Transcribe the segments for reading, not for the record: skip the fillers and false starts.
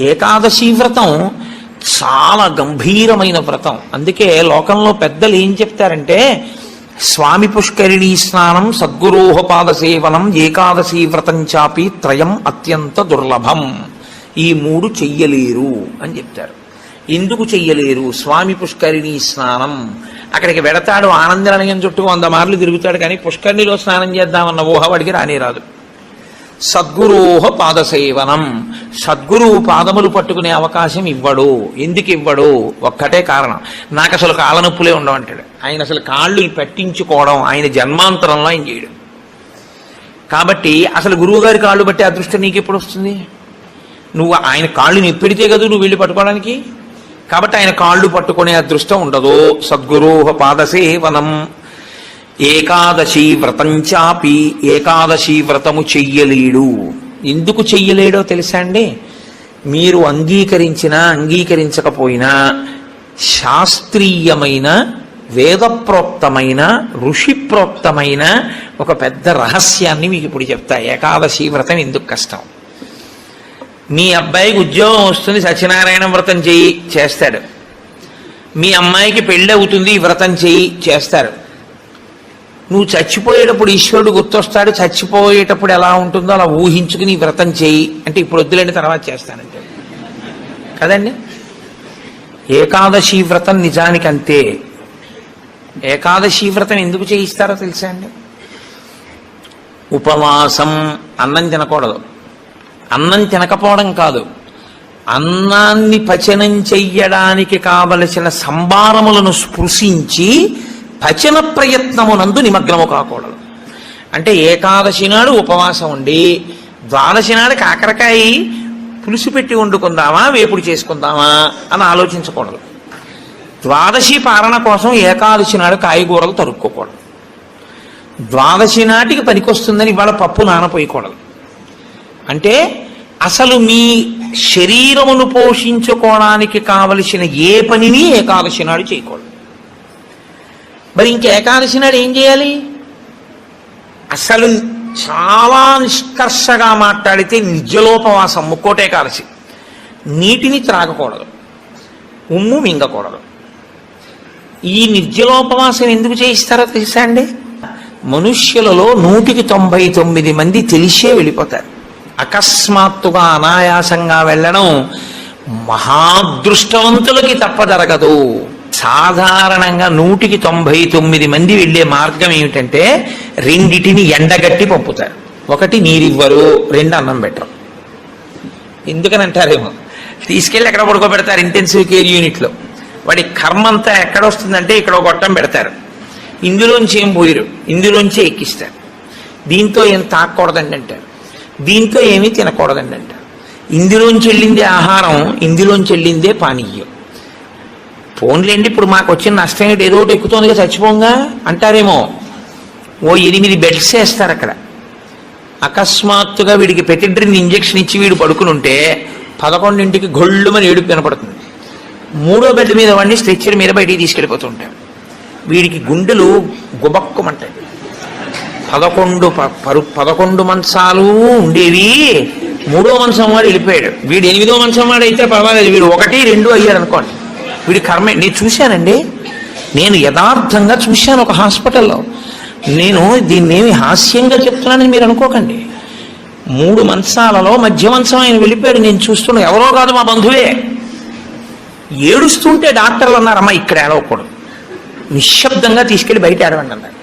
ఏకాదశి వ్రతం చాలా గంభీరమైన వ్రతం. అందుకే లోకంలో పెద్దలు ఏం చెప్తారంటే, స్వామి పుష్కరిణీ స్నానం, సద్గురోహపాద సేవనం, ఏకాదశి వ్రతం చాపి త్రయం అత్యంత దుర్లభం. ఈ మూడు చెయ్యలేరు అని చెప్తారు. ఎందుకు చెయ్యలేరు? స్వామి పుష్కరిణీ స్నానం, అక్కడికి వెడతాడు, ఆనందనిలయం చుట్టూ 100 మార్లు తిరుగుతాడు, కానీ పుష్కరిణిలో స్నానం చేద్దామన్న ఊహ వాడికి రానేరాదు. సద్గురోహ పాదసేవనం, సద్గురువు పాదములు పట్టుకునే అవకాశం ఇవ్వడు. ఎందుకు ఇవ్వడు? ఒక్కటే కారణం, నాకు అసలు కాళ్ళ నొప్పులే ఉండవంటాడు. ఆయన అసలు కాళ్ళు పట్టించుకోవడం ఆయన జన్మాంతరంలో ఆయన చేయడం. కాబట్టి అసలు గురువు గారి కాళ్ళు పట్టే అదృష్టం నీకు ఎప్పుడు వస్తుంది? నువ్వు ఆయన కాళ్ళు నెప్పెడితే కదా నువ్వు వెళ్ళి పట్టుకోవడానికి. కాబట్టి ఆయన కాళ్ళు పట్టుకునే అదృష్టం ఉండదు. సద్గురోహ పాదసేవనం. ఏకాదశి వ్రతం చాపి, ఏకాదశి వ్రతము చెయ్యలేడు. ఎందుకు చెయ్యలేడో తెలుసా అండి? మీరు అంగీకరించినా అంగీకరించకపోయినా శాస్త్రీయమైన, వేదప్రోక్తమైన, ఋషిప్రోక్తమైన ఒక పెద్ద రహస్యాన్ని మీకు ఇప్పుడు చెప్తా. ఏకాదశి వ్రతం ఎందుకు కష్టం? మీ అబ్బాయికి ఉద్యోగం వస్తుంది, సత్యనారాయణ వ్రతం చెయ్యి, చేస్తాడు. మీ అమ్మాయికి పెళ్ళి అవుతుంది, వ్రతం చెయ్యి, చేస్తారు. నువ్వు చచ్చిపోయేటప్పుడు ఈశ్వరుడు గుర్తొస్తాడు, చచ్చిపోయేటప్పుడు ఎలా ఉంటుందో అలా ఊహించుకుని వ్రతం చేయి అంటే, ఇప్పుడు వద్దులేండి తర్వాత చేస్తానంటే కదండి. ఏకాదశి వ్రతం నిజానికి అంతే. ఏకాదశి వ్రతం ఎందుకు చేయిస్తారో తెలుసా అండి? ఉపవాసం, అన్నం తినకూడదు. అన్నం తినకపోవడం కాదు, అన్నాన్ని పచనం చెయ్యడానికి కావలసిన సంభారములను స్పృశించి పచన ప్రయత్నమునందు నిమగ్నము కాకూడదు. అంటే ఏకాదశి నాడు ఉపవాసం ఉండి ద్వాదశి నాడు కాకరకాయ పులుసు పెట్టి వండుకుందామా, వేపుడు చేసుకుందామా అని ఆలోచించకూడదు. ద్వాదశి పాలన కోసం ఏకాదశి నాడు కాయగూరలు తరుక్కోకూడదు. ద్వాదశి నాటికి పనికొస్తుందని ఇవాళ పప్పు నానపోయకూడదు. అంటే అసలు మీ శరీరమును పోషించుకోవడానికి కావలసిన ఏ పనిని ఏకాదశి నాడు చేయకూడదు. మరి ఇంక ఏకాదశి నాడు ఏం చేయాలి? అసలు చాలా నిష్కర్షగా మాట్లాడితే నిర్జలోపవాసం, ముక్కోటి ఏకాదశి. నీటిని త్రాగకూడదు, ఉమ్ము మింగకూడదు. ఈ నిర్జలోపవాసం ఎందుకు చేయిస్తారో తెలుసా అండి? మనుష్యులలో 199 మంది తెలిసే వెళ్ళిపోతారు. అకస్మాత్తుగా అనాయాసంగా వెళ్ళడం మహాదృష్టవంతులకి తప్ప జరగదు. సాధారణంగా 199 మంది వెళ్ళే మార్గం ఏమిటంటే, రెండిటిని ఎండగట్టి పంపుతారు. ఒకటి నీరివ్వరు, 2 అన్నం పెట్టరు. ఎందుకని అంటారేమో, తీసుకెళ్ళి ఎక్కడ పడుకోబెడతారు ఇంటెన్సివ్ కేర్ యూనిట్లో. వాడి కర్మ అంతా ఎక్కడొస్తుందంటే ఇక్కడ ఒక గొట్టం పెడతారు, ఇందులోంచి ఏం పోయిరు, ఇందులోంచి ఎక్కిస్తారు. దీంతో ఏం తాకూడదండి అంటారు, దీంతో ఏమీ తినకూడదండి అంటారు. ఇందులోంచి వెళ్ళిందే ఆహారం, ఇందులోంచి వెళ్ళిందే పానీయం. ఫోన్లేండి, ఇప్పుడు మాకు వచ్చిన నష్టం ఏంటి, ఏదో ఒకటి ఎక్కుతోందిగా చచ్చిపోంగా అంటారేమో. ఓ 8 బెడ్స్ వేస్తారు అక్కడ. అకస్మాత్తుగా వీడికి పెటిడ్రిన్ ఇంజక్షన్ ఇచ్చి వీడు పడుకుని ఉంటే 11ంటికి గొళ్ళుమని ఏడుపు వినపడుతుంది. 3వ బెడ్ మీద వాడిని స్ట్రెచ్చర్ మీద బయటికి తీసుకెళ్ళిపోతుంటాడు. వీడికి గుండెలు గుబక్కుమంటాయి. 11 మంచాలు ఉండేవి, 3వ మంచం వాడు వెళ్ళిపోయాడు. వీడు 8వ మంచం వాడు అయితే పర్వాలేదు, వీడు 1, 2 అయ్యాడు అనుకోండి. వీడి కర్మే. నేను చూశానండి, నేను యథార్థంగా చూశాను ఒక హాస్పిటల్లో. నేను దీన్నేమి హాస్యంగా చెప్తున్నానని మీరు అనుకోకండి. 3 మంచాలలో మధ్య మంచం ఆయన వెళ్ళిపోయాడు. నేను చూస్తున్నా, ఎవరో కాదు మా బంధువే. ఏడుస్తుంటే డాక్టర్లు అన్నారు, అమ్మ ఇక్కడ ఏడవకూడదు, నిశ్శబ్దంగా తీసుకెళ్లి బయట ఏడవండి అన్నారు.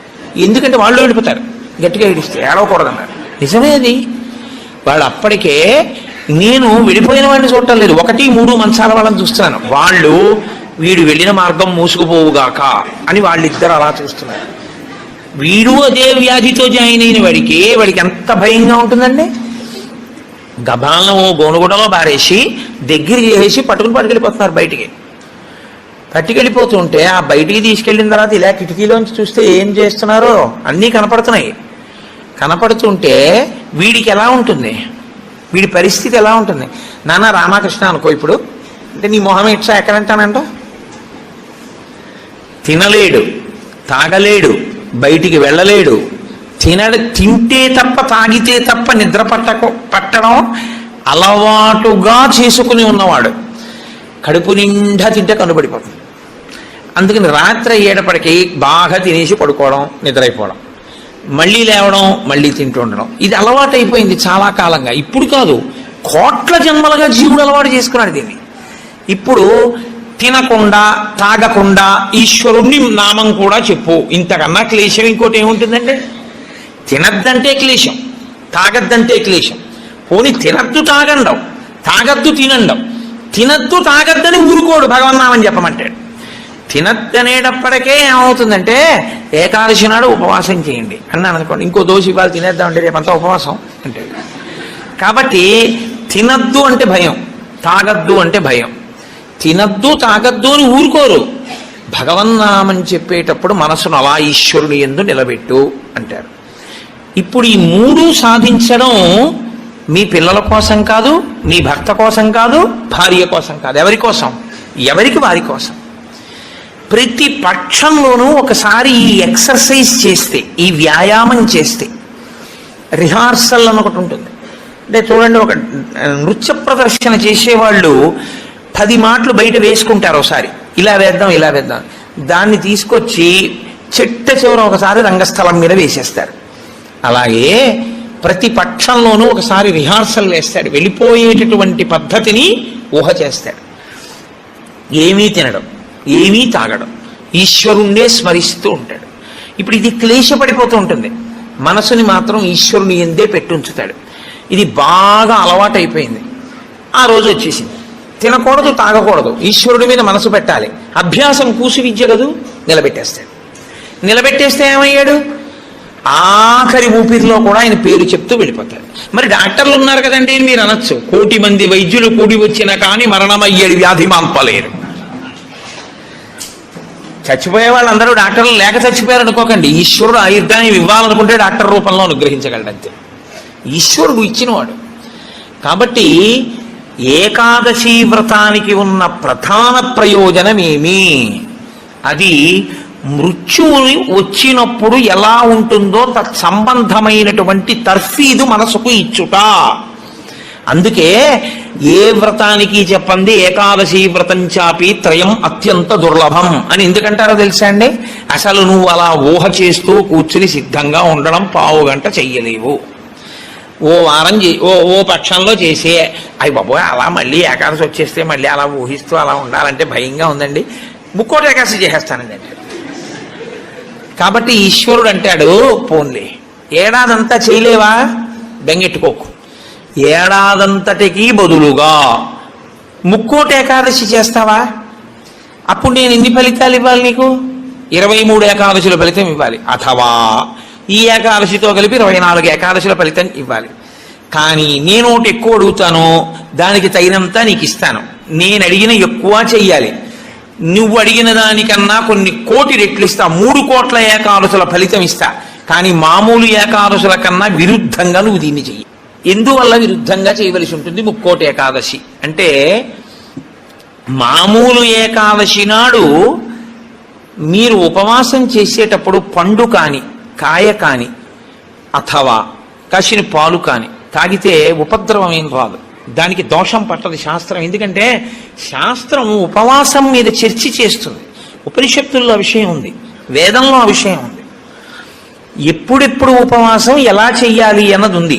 ఎందుకంటే వాళ్ళు వెళ్ళిపోతారు, గట్టిగా ఏడిస్తే ఏడవకూడదు అన్నారు. నిజమే అది. వాళ్ళు అప్పటికే, నేను వెళ్ళిపోయిన వాడిని చూడటం లేదు, 1, 3 మంచాల వాళ్ళని చూస్తున్నాను. వాళ్ళు వీడు వెళ్ళిన మార్గం మూసుకుపోవుగాక అని వాళ్ళిద్దరు అలా చూస్తున్నారు. వీడు అదే వ్యాధితో జాయిన్ అయిన వాడికి ఎంత భయంగా ఉంటుందండి. గబాలను గోనుగుడలో బారేసి దగ్గర చేసి పట్టుకెళ్ళిపోతున్నారు బయటికి. పట్టుకెళ్ళిపోతుంటే ఆ బయటికి తీసుకెళ్ళిన తర్వాత ఇలా కిటికీలోంచి చూస్తే ఏం చేస్తున్నారో అన్నీ కనపడుతున్నాయి. కనపడుతుంటే వీడికి ఎలా ఉంటుంది, వీడి పరిస్థితి ఎలా ఉంటుంది? నాన్న రామకృష్ణ అనుకో ఇప్పుడు, అంటే నీ మొహం ఇట్లా ఎక్కడంటానంట. తినలేడు, తాగలేడు, బయటికి వెళ్ళలేడు. తింటే తప్ప తాగితే తప్ప నిద్ర పట్టడం అలవాటుగా చేసుకుని ఉన్నవాడు కడుపు నిండా తింటే కనుబడిపోతుంది. అందుకని రాత్రి అయ్యేటప్పటికీ బాగా తినేసి పడుకోవడం, నిద్రైపోవడం, మళ్ళీ లేవడం, మళ్ళీ తింటూ ఉండడం, ఇది అలవాటైపోయింది చాలా కాలంగా. ఇప్పుడు కాదు, కోట్ల జన్మలుగా జీవుడు అలవాటు చేసుకున్నాడు దీన్ని. ఇప్పుడు తినకుండా తాగకుండా ఈశ్వరుణ్ణి నామం కూడా చెప్పు, ఇంతకన్నా క్లేశం ఇంకోటి ఏముంటుందండి? తినద్దంటే క్లేశం, తాగద్దంటే క్లేశం. పోనీ తినద్దు తాగండవు, తాగద్దు తినండవు. తినద్దు తాగద్దని ఊరుకోడు భగవన్నామని చెప్పమంటాడు. తినద్దనేటప్పటికే ఏమవుతుందంటే ఏకాదశి నాడు ఉపవాసం చేయండి అన్నాను అనుకోండి, ఇంకో దోశ ఇవాళ తినేద్దామంటే రేపంతా ఉపవాసం అంటే. కాబట్టి తినద్దు అంటే భయం, తాగద్దు అంటే భయం. తినద్దు తాగద్దు అని ఊరుకోరు. భగవన్నామని చెప్పేటప్పుడు మనసును అలా ఈశ్వరుని యందు నిలబెట్టు అంటారు. ఇప్పుడు ఈ మూడు సాధించడం మీ పిల్లల కోసం కాదు, మీ భర్త కోసం కాదు, భార్య కోసం కాదు. ఎవరి కోసం? ఎవరికి వారి కోసం. ప్రతి పక్షంలోనూ ఒకసారి ఈ ఎక్సర్సైజ్ చేస్తే, ఈ వ్యాయామం చేస్తే, రిహార్సల్ అని ఒకటి ఉంటుంది. అంటే చూడండి, ఒక నృత్య ప్రదర్శన చేసేవాళ్ళు 10 మాటలు బయట వేసుకుంటారు. ఒకసారి ఇలా వేద్దాం ఇలా వేద్దాం, దాన్ని తీసుకొచ్చి చిట్ట చివర ఒకసారి రంగస్థలం మీద వేసేస్తారు. అలాగే ప్రతి పక్షంలోనూ ఒకసారి రిహార్సల్ వేస్తాడు, వెళ్ళిపోయేటటువంటి పద్ధతిని ఊహ చేస్తాడు. ఏమీ తినడం, ఏమీ తాగడం, ఈశ్వరుణ్ణే స్మరిస్తూ ఉంటాడు. ఇప్పుడు ఇది క్లేశపడిపోతూ ఉంటుంది, మనసుని మాత్రం ఈశ్వరుని ఎందే పెట్టుంచుతాడు. ఇది బాగా అలవాటైపోయింది. ఆ రోజు వచ్చేసింది, తినకూడదు తాగకూడదు, ఈశ్వరుడి మీద మనసు పెట్టాలి. అభ్యాసం కూసి విద్య కదూ, నిలబెట్టేస్తాడు. నిలబెట్టేస్తే ఏమయ్యాడు? ఆఖరి ఊపిరిలో కూడా ఆయన పేరు చెప్తూ వెళ్ళిపోతాడు. మరి డాక్టర్లు ఉన్నారు కదండి మీరు అనొచ్చు, 1,000,000 మంది వైద్యులు కూడి వచ్చినా కానీ మరణమయ్యేది వ్యాధి మాన్పలేరు. చచ్చిపోయే వాళ్ళందరూ డాక్టర్లు లేక చచ్చిపోయారు అనుకోకండి. ఈశ్వరుడు ఆయుర్దాన్ని ఇవ్వాలనుకుంటే డాక్టర్ రూపంలో అనుగ్రహించగలడు అంతే, ఈశ్వరుడు ఇచ్చినవాడు. కాబట్టి ఏకాదశి వ్రతానికి ఉన్న ప్రధాన ప్రయోజనమేమి? అది మృత్యువుని వచ్చినప్పుడు ఎలా ఉంటుందో తత్సంబంధమైనటువంటి తర్ఫీదు మనసుకు ఇచ్చుట. అందుకే ఏ వ్రతానికి చెప్పండి ఏకాదశి వ్రతం చాపి త్రయం అత్యంత దుర్లభం అని ఎందుకంటారో తెలుసా అండి? అసలు నువ్వు అలా ఊహ చేస్తూ కూర్చుని సిద్ధంగా ఉండడం 1/2 గంట చెయ్యలేవు. ఓ వారం ఓ పక్షంలో చేసే అయ్యి బాబోయ్ అలా మళ్ళీ ఏకాదశి వచ్చేస్తే మళ్ళీ అలా ఊహిస్తూ అలా ఉండాలంటే భయంగా ఉందండి, ముక్కోటి ఏకాదశి చేసేస్తానండి అంటే. కాబట్టి ఈశ్వరుడు అంటాడు, పోన్లే ఏడాదంతా చేయలేవా, బెంగెట్టుకోకు, ఏడాదంతటికి బదులుగా ముక్కోటి ఏకాదశి చేస్తావా, అప్పుడు నేను ఎన్ని ఫలితాలు ఇవ్వాలి నీకు? 23 ఏకాదశుల ఫలితం ఇవ్వాలి, అథవా ఈ ఏకాదశితో కలిపి 24 ఏకాదశుల ఫలితం ఇవ్వాలి. కానీ నేను ఒకటి ఎక్కువ అడుగుతాను, దానికి తగినంత నీకు ఇస్తాను. నేను అడిగిన ఎక్కువ చెయ్యాలి, నువ్వు అడిగిన దానికన్నా కొన్ని కోటి రెట్లు ఇస్తా, 3 కోట్ల ఏకాదశుల ఫలితం ఇస్తా. కానీ మామూలు ఏకాదశుల కన్నా విరుద్ధంగా నువ్వు దీన్ని చెయ్యి. ఎందువల్ల విరుద్ధంగా చేయవలసి ఉంటుంది ముక్కోటి ఏకాదశి అంటే, మామూలు ఏకాదశి నాడు మీరు ఉపవాసం చేసేటప్పుడు పండు కాని కాయ కాని అథవా కాసిన పాలు కాని తాగితే ఉపద్రవం ఏం రాదు, దానికి దోషం పట్టదు శాస్త్రం. ఎందుకంటే శాస్త్రం ఉపవాసం మీద చర్చ చేస్తుంది. ఉపనిషత్తుల్లో ఆ విషయం ఉంది, వేదంలో ఆ విషయం ఉంది. ఎప్పుడెప్పుడు ఉపవాసం ఎలా చెయ్యాలి అన్నది ఉంది.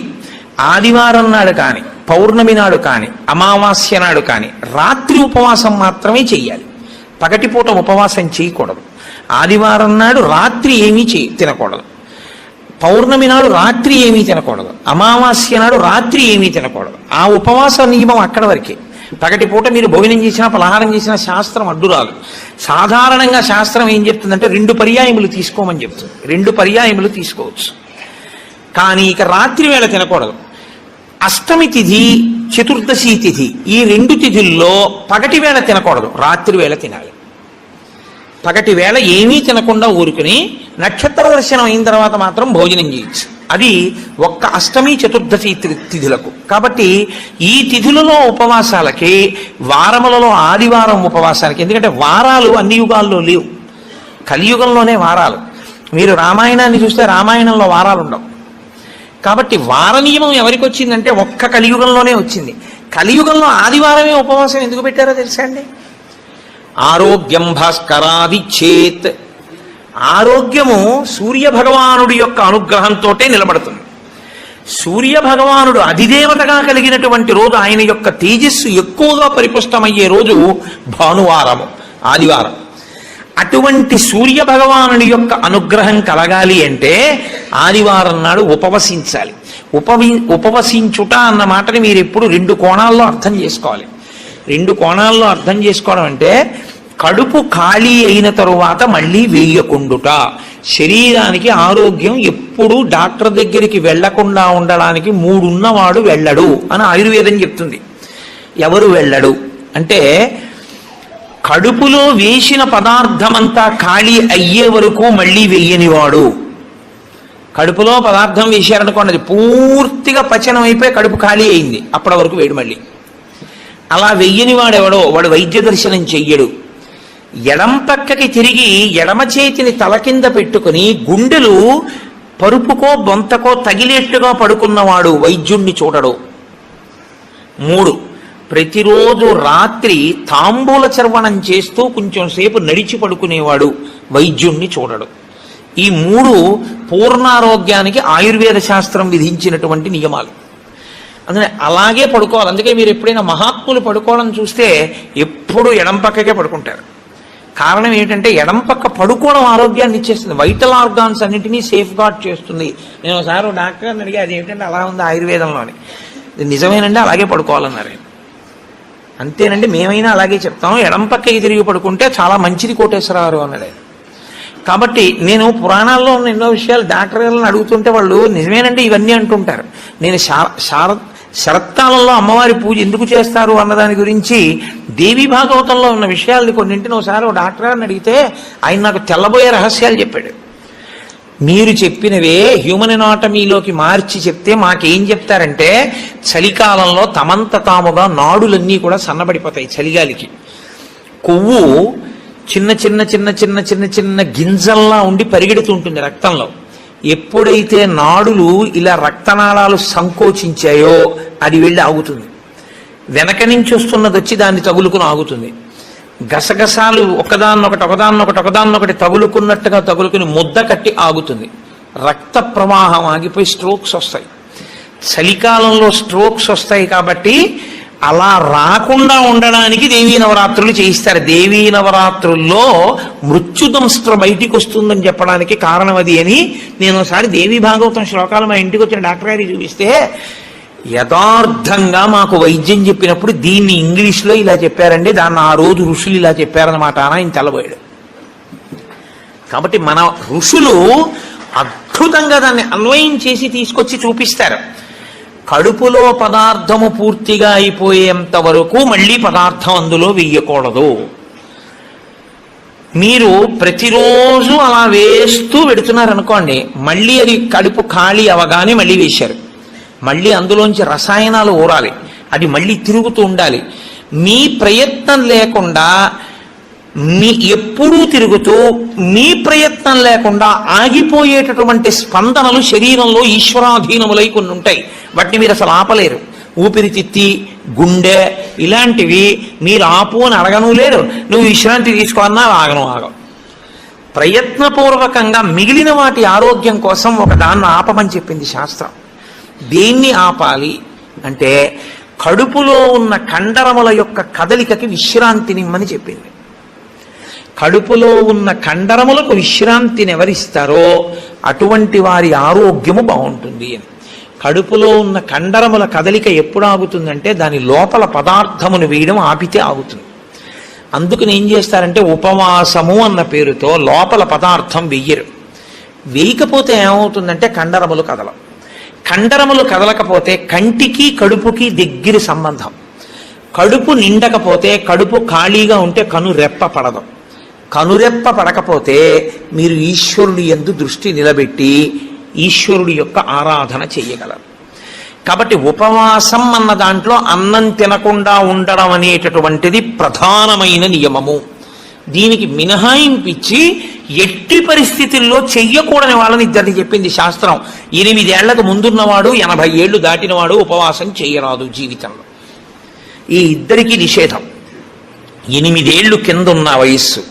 ఆదివారం నాడు కానీ, పౌర్ణమి నాడు కానీ, అమావాస్య నాడు కానీ రాత్రి ఉపవాసం మాత్రమే చెయ్యాలి, పగటిపూట ఉపవాసం చేయకూడదు. ఆదివారం నాడు రాత్రి ఏమీ తినకూడదు, పౌర్ణమి నాడు రాత్రి ఏమీ తినకూడదు, అమావాస్య నాడు రాత్రి ఏమీ తినకూడదు. ఆ ఉపవాస నియమం అక్కడ వరకే. పగటిపూట మీరు భోజనం చేసినా పలహారం చేసినా శాస్త్రం అడ్డురాదు. సాధారణంగా శాస్త్రం ఏం చెప్తుందంటే 2 పర్యాయములు తీసుకోమని చెప్తుంది. 2 పర్యాయములు తీసుకోవచ్చు, కానీ ఇక రాత్రి వేళ తినకూడదు. అష్టమి తిథి, చతుర్దశి తిథి, ఈ 2 తిథుల్లో పగటి వేళ తినకూడదు, రాత్రి వేళ తినాలి. పగటి వేళ ఏమీ తినకుండా ఊరుకుని నక్షత్ర దర్శనం అయిన తర్వాత మాత్రం భోజనం చేయొచ్చు. అది ఒక్క అష్టమి చతుర్దశి తిథులకు. కాబట్టి ఈ తిథులలో ఉపవాసాలకి, వారములలో ఆదివారం ఉపవాసాలకి, ఎందుకంటే వారాలు అన్ని యుగాల్లో లేవు, కలియుగంలోనే వారాలు. మీరు రామాయణాన్ని చూస్తే రామాయణంలో వారాలు ఉండవు, కాబట్టి వార నియమం ఎవరికి వచ్చిందంటే ఒక్క కలియుగంలోనే వచ్చింది. కలియుగంలో ఆదివారమే ఉపవాసం ఎందుకు పెట్టారో తెలుసా అండి? ఆరోగ్యం భాస్కరాది చేత్, ఆరోగ్యము సూర్య భగవానుడి యొక్క అనుగ్రహంతో నిలబడుతుంది. సూర్య భగవానుడు అధిదేవతగా కలిగినటువంటి రోజు, ఆయన యొక్క తేజస్సు ఎక్కువగా పరిపుష్టమయ్యే రోజు భానువారము, ఆదివారం. అటువంటి సూర్య భగవానుడి యొక్క అనుగ్రహం కలగాలి అంటే ఆదివారం నాడు ఉపవసించాలి. ఉపవసించుట అన్న మాటని మీరు ఎప్పుడు రెండు కోణాల్లో అర్థం చేసుకోవాలి. రెండు కోణాల్లో అర్థం చేసుకోవడం అంటే కడుపు ఖాళీ అయిన తరువాత మళ్ళీ వేయకుండుట. శరీరానికి ఆరోగ్యం ఎప్పుడూ డాక్టర్ దగ్గరికి వెళ్లకుండా ఉండడానికి 3 ఉన్నవాడు వెళ్ళడు అని ఆయుర్వేదం చెప్తుంది. ఎవరు వెళ్ళడు అంటే కడుపులో వేసిన పదార్థమంతా ఖాళీ అయ్యే వరకు మళ్ళీ వెయ్యనివాడు. కడుపులో పదార్థం వేశారనుకోండి, అది పూర్తిగా పచనం అయిపోయి కడుపు ఖాళీ అయింది, అప్పటి వరకు వేడు మళ్ళీ. అలా వెయ్యని వాడెవడో వాడు వైద్య దర్శనం చెయ్యడు. ఎడం పక్కకి తిరిగి ఎడమ చేతిని తల కింద పెట్టుకుని గుండెలు పరుపుకో బొంతకో తగిలేట్టుగా పడుకున్నవాడు వైద్యుణ్ణి చూడడు. 3, ప్రతిరోజు రాత్రి తాంబూల చర్వణం చేస్తూ కొంచెం సేపు నడిచి పడుకునేవాడు వైద్యుణ్ణి చూడడు. ఈ 3 పూర్ణారోగ్యానికి ఆయుర్వేద శాస్త్రం విధించినటువంటి నియమాలు. అందుకని అలాగే పడుకోవాలి. అందుకే మీరు ఎప్పుడైనా మహాత్ములు పడుకోవడం చూస్తే ఎప్పుడు ఎడం పక్కకే పడుకుంటారు. కారణం ఏంటంటే ఎడం పక్క పడుకోవడం ఆరోగ్యాన్ని ఇచ్చేస్తుంది, వైటల్ ఆర్గాన్స్ అన్నింటినీ సేఫ్ గార్డ్ చేస్తుంది. నేను ఒకసారి డాక్టర్ని అడిగి అది ఏంటంటే అలా ఉంది ఆయుర్వేదంలోని. నిజమేనండి, అలాగే పడుకోవాలన్నారు. అంతేనండి, మేమైనా అలాగే చెప్తాం, ఎడం పక్కకి తిరిగి పడుకుంటే చాలా మంచిది కోటేశ్వరరావు అన్నాడు. కాబట్టి నేను పురాణాల్లో ఉన్న ఎన్నో విషయాలు డాక్టర్ గారిని అడుగుతుంటే వాళ్ళు నిజమేనండి ఇవన్నీ అంటుంటారు. నేను శరత్కాలంలో అమ్మవారి పూజ ఎందుకు చేస్తారు అన్నదాని గురించి దేవీ భాగవతంలో ఉన్న విషయాల్ని కొన్నింటిని ఒకసారి డాక్టర్ గారిని అడిగితే ఆయన నాకు తెల్లబోయే రహస్యాలు చెప్పాడు. మీరు చెప్పినవే హ్యూమన్ ఎనాటమీలోకి మార్చి చెప్తే మాకేం చెప్తారంటే చలికాలంలో తమంత తాముగా నాడులన్నీ కూడా సన్నబడిపోతాయి. చలిగాలికి కొవ్వు చిన్న చిన్న చిన్న చిన్న చిన్న చిన్న గింజల్లా ఉండి పరిగెడుతుంటుంది రక్తంలో. ఎప్పుడైతే నాడులు ఇలా రక్తనాళాలు సంకోచించాయో అది వెళ్ళి ఆగుతుంది. వెనక నుంచి వస్తున్నది వచ్చి దాన్ని తగులుకుని ఆగుతుంది. గసగసాలు ఒకదాన్నొకటి తగులుకున్నట్టుగా తగులుకుని ముద్ద కట్టి ఆగుతుంది. రక్త ప్రవాహం ఆగిపోయి స్ట్రోక్స్ వస్తాయి. చలికాలంలో స్ట్రోక్స్ వస్తాయి కాబట్టి అలా రాకుండా ఉండడానికి దేవీ నవరాత్రులు చేయిస్తారు. దేవీ నవరాత్రుల్లో మృత్యుదంస్త్ర బయటికి వస్తుందని చెప్పడానికి కారణం అది అని నేను ఒకసారి దేవీ భాగవతం శ్లోకాలు మా ఇంటికి వచ్చిన డాక్టర్ గారికి చూపిస్తే యథార్థంగా మాకు వైద్యం చెప్పినప్పుడు దీన్ని ఇంగ్లీష్లో ఇలా చెప్పారండి, దాన్ని ఆ రోజు ఋషులు ఇలా చెప్పారన్నమాట అని ఆయన తెల్లబోయాడు. కాబట్టి మన ఋషులు అద్భుతంగా దాన్ని అన్వయం చేసి తీసుకొచ్చి చూపిస్తారు. కడుపులో పదార్థము పూర్తిగా అయిపోయేంత వరకు మళ్ళీ పదార్థం అందులో వెయ్యకూడదు. మీరు ప్రతిరోజు అలా వేస్తూ పెడుతున్నారనుకోండి, మళ్ళీ అది కడుపు ఖాళీ అవగానే మళ్ళీ వేశారు. మళ్ళీ అందులోంచి రసాయనాలు ఊరాలి, అది మళ్ళీ తిరుగుతూ ఉండాలి. మీ ప్రయత్నం లేకుండా ఎప్పుడూ తిరుగుతూ మీ ప్రయత్నం లేకుండా ఆగిపోయేటటువంటి స్పందనలు శరీరంలో ఈశ్వరాధీనములై కొన్ని ఉంటాయి. వాటిని మీరు అసలు ఆపలేరు. ఊపిరితిత్తి, గుండె ఇలాంటివి మీరు ఆపు అని అడగను లేరు. నువ్వు విశ్రాంతి తీసుకోవాలన్నా ఆగవు. ప్రయత్నపూర్వకంగా మిగిలిన వాటి ఆరోగ్యం కోసం ఒక దాన్ని ఆపమని చెప్పింది శాస్త్రం. దేన్ని ఆపాలి అంటే కడుపులో ఉన్న కండరముల యొక్క కదలికకి విశ్రాంతినిమ్మని చెప్పింది. కడుపులో ఉన్న కండరములకు విశ్రాంతిని ఎవరిస్తారో అటువంటి వారి ఆరోగ్యము బాగుంటుంది అని. కడుపులో ఉన్న కండరముల కదలిక ఎప్పుడు ఆగుతుందంటే దాని లోపల పదార్థమును వేయడం ఆపితే ఆగుతుంది. అందుకని ఏం చేస్తారంటే ఉపవాసము అన్న పేరుతో లోపల పదార్థం వెయ్యరు. వేయకపోతే ఏమవుతుందంటే కండరములు కదలం. కండరములు కదలకపోతే కంటికి కడుపుకి దగ్గర సంబంధం. కడుపు నిండకపోతే, కడుపు ఖాళీగా ఉంటే కనురెప్ప పడదు. కనురెప్ప పడకపోతే మీరు ఈశ్వరుడి యందు దృష్టి నిలబెట్టి ఈశ్వరుడి యొక్క ఆరాధన చెయ్యగలరు. కాబట్టి ఉపవాసం అన్న దాంట్లో అన్నం తినకుండా ఉండడం అనేటటువంటిది ప్రధానమైన నియమము. దీనికి మినహాయింపిచ్చి ఎట్టి పరిస్థితుల్లో చెయ్యకూడని వాళ్ళని ఇద్దరిని చెప్పింది శాస్త్రం. 8 ఏళ్లకు ముందున్నవాడు 80 ఏళ్లు దాటినవాడు ఉపవాసం చేయరాదు జీవితంలో. ఈ ఇద్దరికి నిషేధం. 8 ఏళ్లు కిందున్న వయస్సు,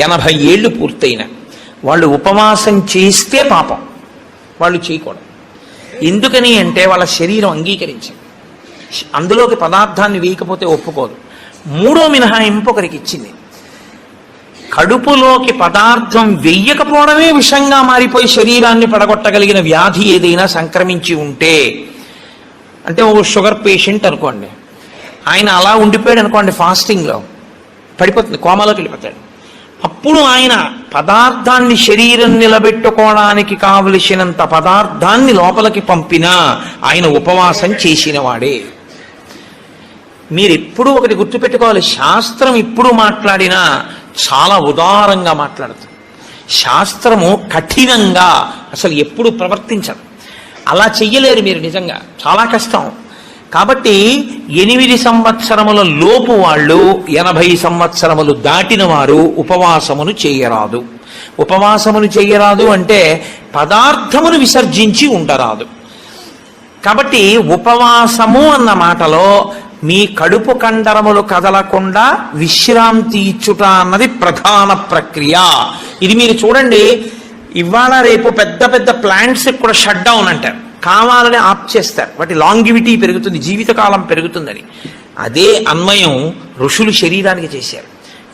80 ఏళ్లు పూర్తయిన వాళ్ళు ఉపవాసం చేస్తే పాపం, వాళ్ళు చేయకూడదు. ఎందుకని అంటే వాళ్ళ శరీరం అంగీకరించింది, అందులోకి పదార్థాన్ని వేయకపోతే ఒప్పుకోదు. 3వ మినహాయింపు ఒకరికి ఇచ్చింది. కడుపులోకి పదార్థం వెయ్యకపోవడమే విషంగా మారిపోయి శరీరాన్ని పడగొట్టగలిగిన వ్యాధి ఏదైనా సంక్రమించి ఉంటే, అంటే ఓ షుగర్ పేషెంట్ అనుకోండి, ఆయన అలా ఉండిపోయాడు అనుకోండి, ఫాస్టింగ్లో పడిపోతుంది, కోమాలోకి వెళ్ళిపోతాడు. అప్పుడు ఆయన పదార్థాన్ని శరీరం నిలబెట్టుకోవడానికి కావలసినంత పదార్థాన్ని లోపలికి పంపినా ఆయన ఉపవాసం చేసిన వాడే. మీరు ఎప్పుడూ ఒకటి గుర్తుపెట్టుకోవాలి, శాస్త్రం ఇప్పుడు మాట్లాడినా చాలా ఉదారంగా మాట్లాడుతుంది. శాస్త్రము కఠినంగా అసలు ఎప్పుడు ప్రవర్తించదు. అలా చెయ్యలేరు మీరు, నిజంగా చాలా కష్టం. కాబట్టి 8 సంవత్సరముల లోపు వాళ్ళు, 80 సంవత్సరములు దాటిన వారు ఉపవాసమును చేయరాదు. ఉపవాసమును చేయరాదు అంటే పదార్థమును విసర్జించి ఉండరాదు. కాబట్టి ఉపవాసము అన్న మాటలో మీ కడుపు కండరములు కదలకుండా విశ్రాంతి ఇచ్చుట అన్నది ప్రధాన ప్రక్రియ. ఇది మీరు చూడండి, ఇవాళ రేపు పెద్ద పెద్ద ప్లాంట్స్ కూడా షట్ డౌన్ అంటారు, కావాలని ఆప్ చేస్తారు, వాటి లాంగివిటీ పెరుగుతుంది, జీవితకాలం పెరుగుతుందని. అదే అన్వయం ఋషులు శరీరానికి చేశారు.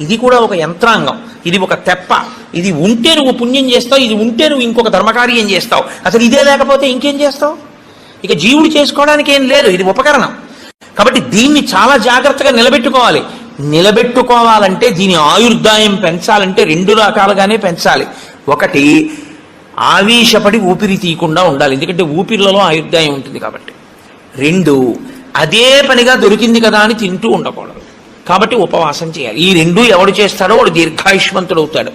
ఇది కూడా ఒక యంత్రాంగం, ఇది ఒక తెప్ప. ఇది ఉంటే నువ్వు పుణ్యం చేస్తావు, ఇది ఉంటే నువ్వు ఇంకొక ధర్మకార్యం చేస్తావు. అసలు ఇదే లేకపోతే ఇంకేం చేస్తావు? ఇక జీవుడు చేసుకోవడానికి ఏం లేదు, ఇది ఉపకరణం. కాబట్టి దీన్ని చాలా జాగ్రత్తగా నిలబెట్టుకోవాలి. నిలబెట్టుకోవాలంటే దీని ఆయుర్దాయం పెంచాలంటే 2 రకాలుగానే పెంచాలి. ఒకటి, ఆవేశపడి ఊపిరి తీయకుండా ఉండాలి, ఎందుకంటే ఊపిరిలో ఆయుర్దాయం ఉంటుంది కాబట్టి. 2, అదే పనిగా దొరికింది కదా అని తింటూ ఉండకూడదు, కాబట్టి ఉపవాసం చేయాలి. ఈ 2 ఎవడు చేస్తాడో వాడు దీర్ఘాయుష్మంతుడు అవుతాడు.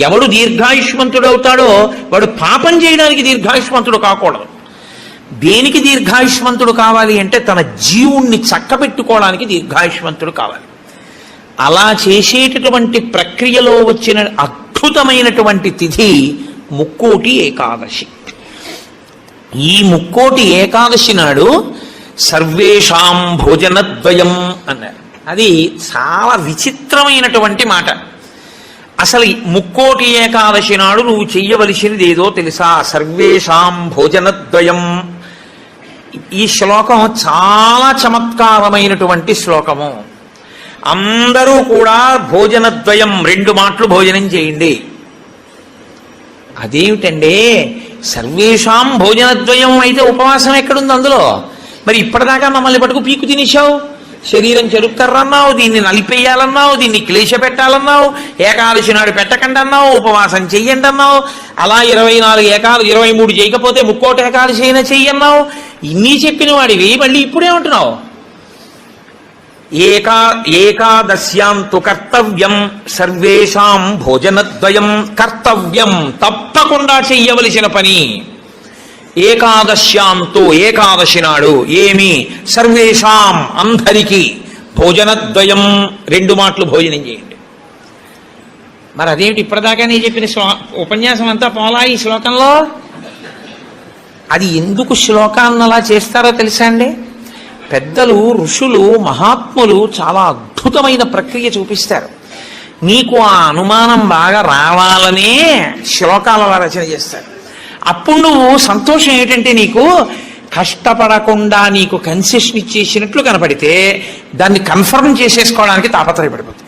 ఎవడు దీర్ఘాయుష్మంతుడు అవుతాడో వాడు పాపం చేయడానికి దీర్ఘాయుష్మంతుడు కాకూడదు. దేనికి దీర్ఘాయుష్మంతుడు కావాలి అంటే తన జీవుణ్ణి చక్కబెట్టుకోవడానికి దీర్ఘాయుష్మంతుడు కావాలి. అలా చేసేటటువంటి ప్రక్రియలో వచ్చిన అద్భుతమైనటువంటి తిథి ముక్కోటి ఏకాదశి. ఈ ముక్కోటి ఏకాదశి నాడు సర్వేషాం భోజనద్వయం అన్నారు. అది చాలా విచిత్రమైనటువంటి మాట. అసలు ముక్కోటి ఏకాదశి నాడు నువ్వు చెయ్యవలసినది ఏదో తెలుసా? సర్వేషాం భోజనద్వయం. ఈ శ్లోకం చాలా చమత్కారమైనటువంటి శ్లోకము. అందరూ కూడా భోజనద్వయం, 2 మాటలు భోజనం చేయండి. అదేమిటండి, సర్వేషాం భోజనద్వయం అయితే ఉపవాసం ఎక్కడుంది అందులో? మరి ఇప్పటిదాకా మమ్మల్ని పట్టుకు పీకు తినేశావు, శరీరం చెరుక్కర్రన్నావు, దీన్ని నలిపేయాలన్నావు, దీన్ని క్లేశ పెట్టాలన్నావు, ఏకాదశి నాడు పెట్టకండి అన్నావు, ఉపవాసం చెయ్యండి అన్నావు, అలా 23 చేయకపోతే ముక్కోటి ఏకాదశి అయినా చెయ్యన్నావు. ఇన్ని చెప్పిన వాడివి మళ్ళీ ఇప్పుడేమంటున్నావు? ఏకాదశ్యాంతు కర్తవ్యం సర్వేషాం భోజనద్వయం. కర్తవ్యం, తప్పకుండా చెయ్యవలసిన పని. ఏకాదశ్యాంతో, ఏకాదశి నాడు ఏమి? సర్వేషాం, అందరికీ. భోజనద్వయం, 2 మాటలు భోజనం చేయండి. మరి అదేమిటి ఇప్పటిదాకా నేను చెప్పిన ఉపన్యాసం అంతా పోలా ఈ శ్లోకంలో? అది ఎందుకు శ్లోకాన్ని అలా చేస్తారో తెలుసా అండి? పెద్దలు, ఋషులు, మహాత్ములు చాలా అద్భుతమైన ప్రక్రియ చూపిస్తారు. నీకు ఆ అనుమానం బాగా రావాలనే శ్లోకాల రచన చేస్తారు. అప్పుడు నువ్వు సంతోషం ఏంటంటే నీకు కష్టపడకుండా నీకు కన్సెషన్ ఇచ్చేసినట్లు కనపడితే దాన్ని కన్ఫర్మ్ చేసేసుకోవడానికి తాపత్రయపడిపోతుంది.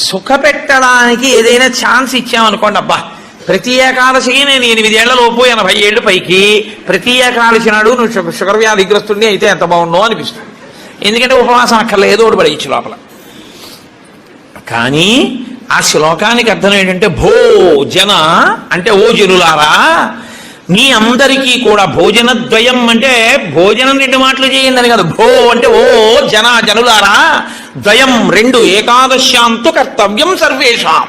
సుఖపెట్టడానికి ఏదైనా ఛాన్స్ ఇచ్చామనుకోండి, అబ్బా ప్రతి ఏకాదశి నేను 8 ఏళ్లలోపు 80 ఏళ్ళు పైకి ప్రతి ఏకాదశి నాడు నువ్వు షుగర్ వ్యాధిగ్రస్తుడిని అయితే ఎంత బాగుండో అనిపిస్తుంది. ఎందుకంటే ఉపవాసం అక్కర్లేదు, ఏదో పడేయచ్చు లోపల. కానీ ఆ శ్లోకానికి అర్థం ఏంటంటే భోజన అంటే ఓ జనులారా, మీ అందరికీ కూడా భోజనద్వయం అంటే భోజనం 2 మాటలు చేయండి అని కాదు. భో అంటే ఓ జనులారా, ద్వయం 2, ఏకాదశ్యాంతు కర్తవ్యం సర్వేషాం.